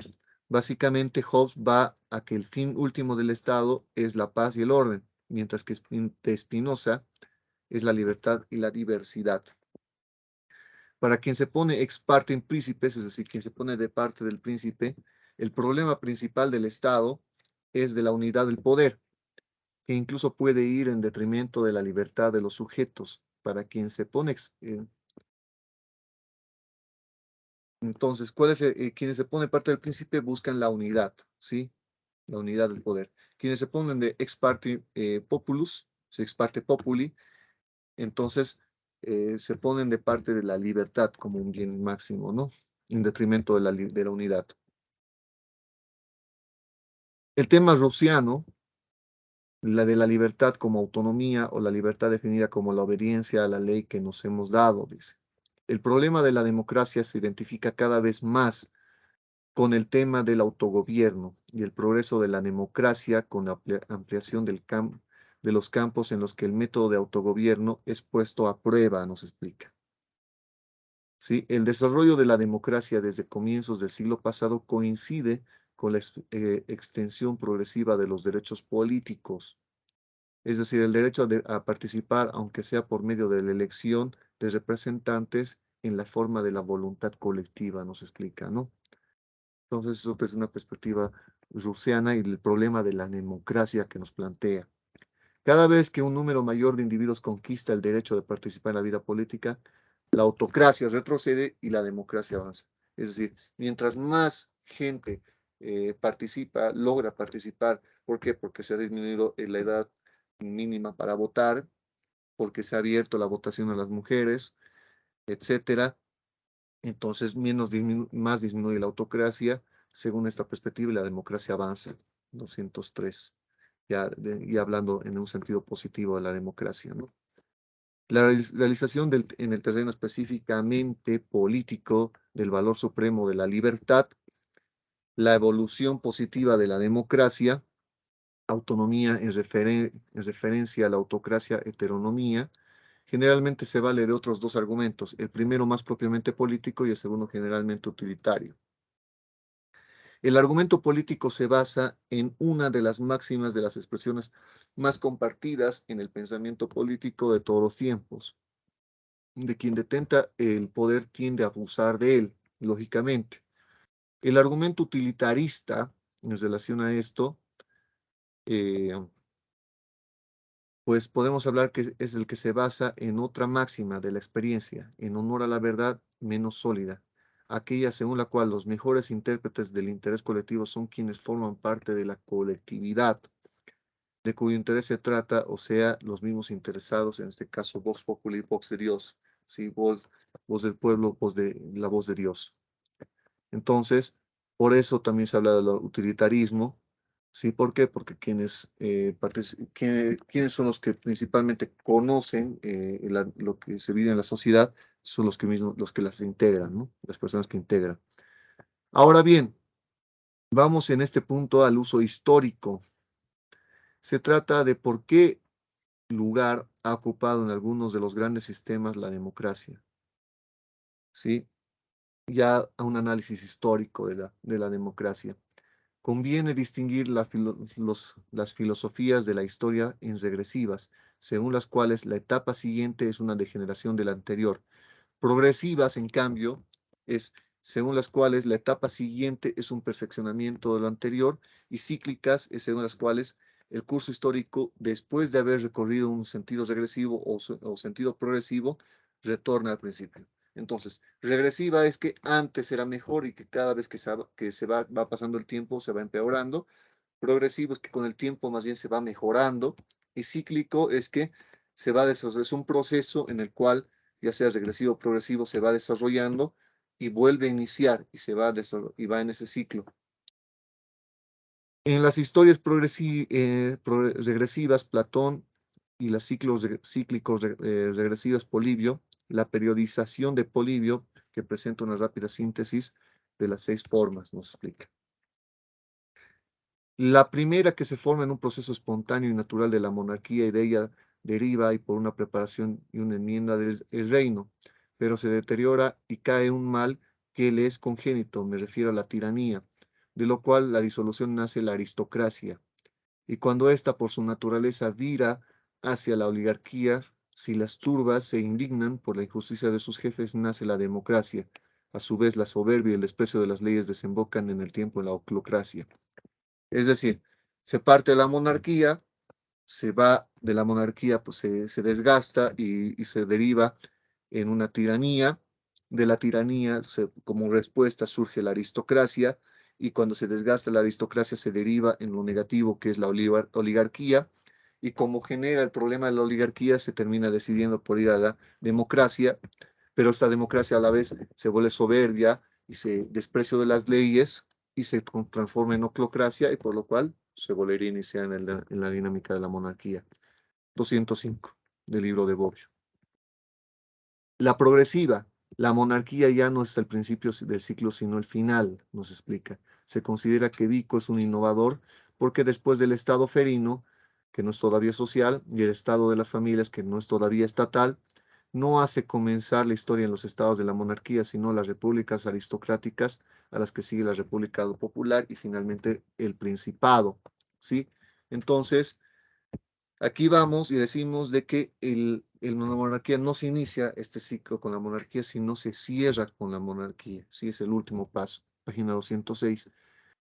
básicamente Hobbes va a que el fin último del Estado es la paz y el orden, mientras que de Spinoza es la libertad y la diversidad. Para quien se pone ex parte in principes, es decir, quien se pone de parte del príncipe, el problema principal del Estado es de la unidad del poder, que incluso puede ir en detrimento de la libertad de los sujetos. Para quien se pone entonces, quienes se ponen parte del príncipe buscan la unidad, ¿sí? La unidad del poder. Quienes se ponen de ex parte populus, ex parte populi, entonces se ponen de parte de la libertad como un bien máximo, ¿no? En detrimento de la unidad. El tema rusiano, la de la libertad como autonomía o la libertad definida como la obediencia a la ley que nos hemos dado, dice. El problema de la democracia se identifica cada vez más con el tema del autogobierno y el progreso de la democracia con la ampliación de los campos en los que el método de autogobierno es puesto a prueba, nos explica. ¿sí? El desarrollo de la democracia desde comienzos del siglo pasado coincide con la extensión progresiva de los derechos políticos, es decir, el derecho a participar, aunque sea por medio de la elección de representantes en la forma de la voluntad colectiva, nos explica, ¿no? Entonces, eso es una perspectiva rusiana y el problema de la democracia que nos plantea. Cada vez que un número mayor de individuos conquista el derecho de participar en la vida política, la autocracia retrocede y la democracia avanza. Es decir, mientras más gente participa, logra participar, ¿por qué? Porque se ha disminuido la edad mínima para votar, porque se ha abierto la votación a las mujeres, etcétera. Entonces, más disminuye la autocracia, según esta perspectiva, y la democracia avanza. 203, ya hablando en un sentido positivo de la democracia, ¿no? La realización en el terreno específicamente político del valor supremo de la libertad, la evolución positiva de la democracia, autonomía en referencia a la autocracia, heteronomía, generalmente se vale de otros dos argumentos, el primero más propiamente político y el segundo generalmente utilitario. El argumento político se basa en una de las máximas de las expresiones más compartidas en el pensamiento político de todos los tiempos. De quien detenta el poder tiende a abusar de él, lógicamente. El argumento utilitarista en relación a esto, eh, pues podemos hablar que es el que se basa en otra máxima de la experiencia, en honor a la verdad menos sólida, aquella según la cual los mejores intérpretes del interés colectivo son quienes forman parte de la colectividad, de cuyo interés se trata, o sea, los mismos interesados, en este caso Vox Populi, Vox de Dios, ¿sí? Voz del pueblo, la voz de Dios. Entonces, por eso también se habla del utilitarismo, ¿sí? ¿Por qué? Porque quienes son los que principalmente conocen lo que se vive en la sociedad, son los que las integran, ¿no? Las personas que integran. Ahora bien, vamos en este punto al uso histórico. Se trata de por qué lugar ha ocupado en algunos de los grandes sistemas la democracia, ¿sí? Ya a un análisis histórico de la democracia. Conviene distinguir las filosofías de la historia en regresivas, según las cuales la etapa siguiente es una degeneración de la anterior. Progresivas, en cambio, es según las cuales la etapa siguiente es un perfeccionamiento de lo anterior, y cíclicas es según las cuales el curso histórico, después de haber recorrido un sentido regresivo o sentido progresivo, retorna al principio. Entonces, regresiva es que antes era mejor y que cada vez va pasando el tiempo se va empeorando. Progresivo es que con el tiempo más bien se va mejorando. Y cíclico es que es un proceso en el cual, ya sea regresivo o progresivo, se va desarrollando y vuelve a iniciar y y va en ese ciclo. En las historias regresivas, Platón y las cíclicos regresivas, Polibio, la periodización de Polibio, que presenta una rápida síntesis de las 6 formas, nos explica. La primera, que se forma en un proceso espontáneo y natural de la monarquía, y de ella deriva y por una preparación y una enmienda del reino, pero se deteriora y cae un mal que le es congénito, me refiero a la tiranía, de lo cual la disolución nace la aristocracia. Y cuando ésta por su naturaleza vira hacia la oligarquía, si las turbas se indignan por la injusticia de sus jefes, nace la democracia. A su vez, la soberbia y el desprecio de las leyes desembocan en el tiempo en la oclocracia. Es decir, se parte de la monarquía, se va de la monarquía, pues se desgasta y se deriva en una tiranía. De la tiranía, como respuesta, surge la aristocracia, y cuando se desgasta la aristocracia se deriva en lo negativo, que es la oligarquía, y como genera el problema de la oligarquía, se termina decidiendo por ir a la democracia, pero esta democracia a la vez se vuelve soberbia y se desprecio de las leyes y se transforma en oclocracia, y por lo cual se volvería a iniciar en la dinámica de la monarquía. 205 del libro de Bobbio. La progresiva, la monarquía ya no es el principio del ciclo, sino el final, nos explica. Se considera que Vico es un innovador porque después del estado ferino, que no es todavía social, y el estado de las familias, que no es todavía estatal, no hace comenzar la historia en los estados de la monarquía, sino las repúblicas aristocráticas a las que sigue la República Popular y finalmente el Principado, ¿sí? Entonces, aquí vamos y decimos de que la monarquía no se inicia este ciclo con la monarquía, sino se cierra con la monarquía, ¿sí? Es el último paso, página 206.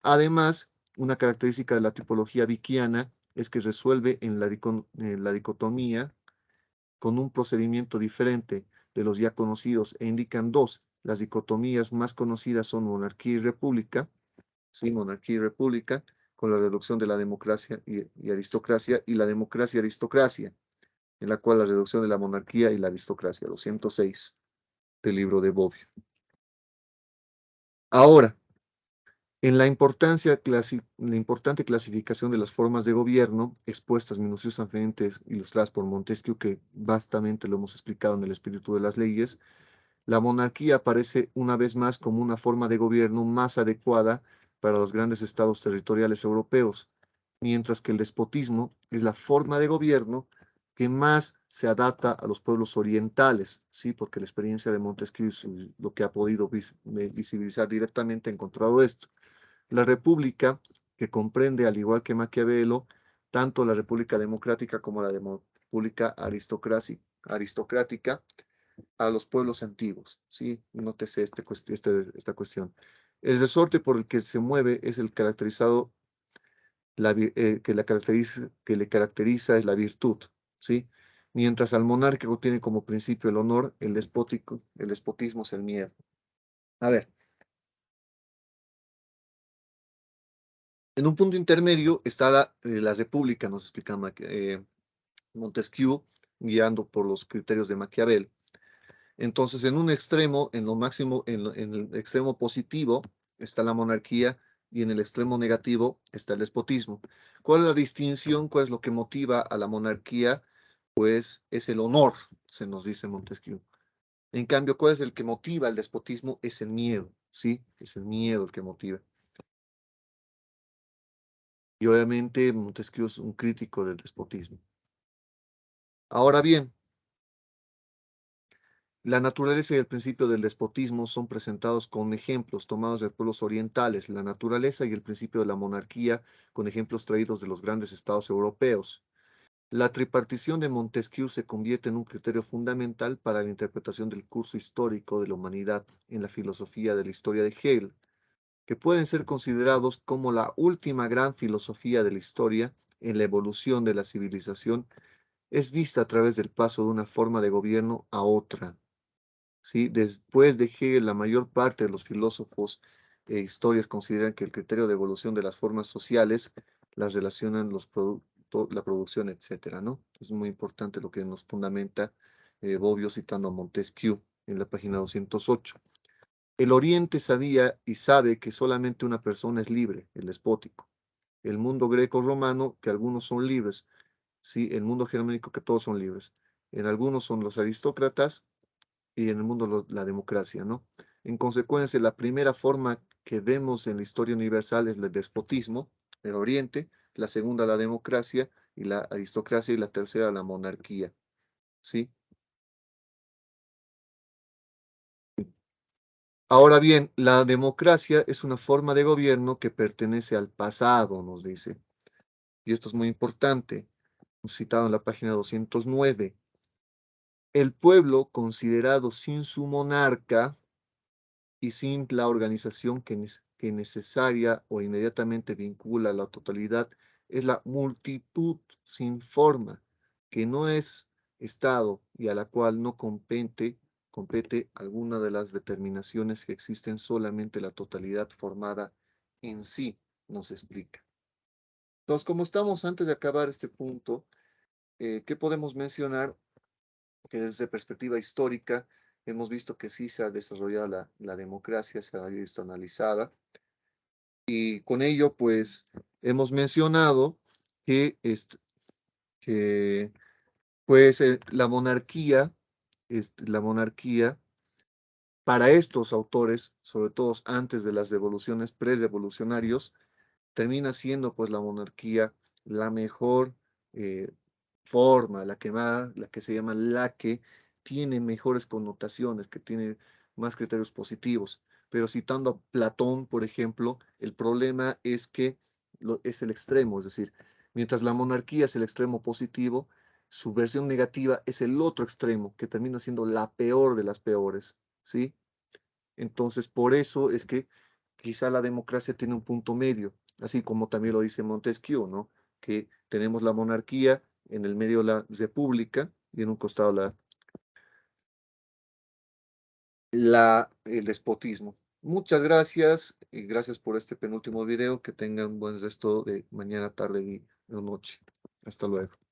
Además, una característica de la tipología vickiana es que resuelve en la dicotomía con un procedimiento diferente de los ya conocidos e indican dos. Las dicotomías más conocidas son monarquía y república, sí, monarquía y república, con la reducción de la democracia y aristocracia, y la democracia y aristocracia, en la cual la reducción de la monarquía y la aristocracia, 206 del libro de Bobbio. Ahora, en la importante clasificación de las formas de gobierno, expuestas minuciosamente, ilustradas por Montesquieu, que vastamente lo hemos explicado en el espíritu de las leyes, la monarquía aparece una vez más como una forma de gobierno más adecuada para los grandes estados territoriales europeos, mientras que el despotismo es la forma de gobierno que más se adapta a los pueblos orientales, ¿sí? Porque la experiencia de Montesquieu es lo que ha podido visibilizar directamente ha encontrado esto. La república, que comprende, al igual que Maquiavelo, tanto la república democrática como la república aristocrática, a los pueblos antiguos, ¿sí? Nótese esta cuestión. El resorte por el que se mueve es el caracterizado, que le caracteriza es la virtud, ¿sí? Mientras al monárquico tiene como principio el honor, el despotismo es el miedo. A ver, en un punto intermedio está la república, nos explica Montesquieu, guiando por los criterios de Maquiavel. Entonces, en un extremo, en lo máximo, en el extremo positivo está la monarquía y en el extremo negativo está el despotismo. ¿Cuál es la distinción? ¿Cuál es lo que motiva a la monarquía? Pues es el honor, se nos dice Montesquieu. En cambio, ¿cuál es el que motiva el despotismo? Es el miedo, ¿sí? Es el miedo el que motiva. Y obviamente Montesquieu es un crítico del despotismo. Ahora bien, la naturaleza y el principio del despotismo son presentados con ejemplos tomados de pueblos orientales, la naturaleza y el principio de la monarquía con ejemplos traídos de los grandes estados europeos. La tripartición de Montesquieu se convierte en un criterio fundamental para la interpretación del curso histórico de la humanidad en la filosofía de la historia de Hegel, que pueden ser considerados como la última gran filosofía de la historia en la evolución de la civilización, es vista a través del paso de una forma de gobierno a otra. ¿Sí? Después de Hegel, la mayor parte de los filósofos e historias consideran que el criterio de evolución de las formas sociales las relacionan la producción, etcétera, ¿no? Es muy importante lo que nos fundamenta Bobbio citando a Montesquieu en la página 208. El Oriente sabía y sabe que solamente una persona es libre, el despótico. El mundo greco-romano, que algunos son libres, ¿sí? El mundo germánico, que todos son libres. En algunos son los aristócratas y en el mundo la democracia, ¿no? En consecuencia, la primera forma que vemos en la historia universal es el despotismo, el Oriente, la segunda la democracia y la aristocracia y la tercera la monarquía, ¿sí? Ahora bien, la democracia es una forma de gobierno que pertenece al pasado, nos dice, y esto es muy importante, citado en la página 209. El pueblo considerado sin su monarca y sin la organización que necesaria o inmediatamente vincula a la totalidad, es la multitud sin forma, que no es Estado y a la cual no compete alguna de las determinaciones que existen, solamente la totalidad formada en sí, nos explica. Entonces, como estamos antes de acabar este punto, ¿qué podemos mencionar? Que desde perspectiva histórica hemos visto que sí se ha desarrollado la democracia, se ha visto analizada, y con ello, pues, hemos mencionado que, que pues, la monarquía, para estos autores, sobre todo antes de las revoluciones, pre-revolucionarios, termina siendo, pues, la monarquía la mejor eh, forma, la que se llama la que tiene mejores connotaciones, que tiene más criterios positivos. Pero citando a Platón, por ejemplo, el problema es que es el extremo, es decir, mientras la monarquía es el extremo positivo, su versión negativa es el otro extremo, que termina siendo la peor de las peores, ¿sí? Entonces, por eso es que quizá la democracia tiene un punto medio, así como también lo dice Montesquieu, ¿no? Que tenemos la monarquía, en el medio la república y en un costado el despotismo. Muchas gracias y gracias por este penúltimo video. Que tengan buen resto de mañana, tarde y noche. Hasta luego.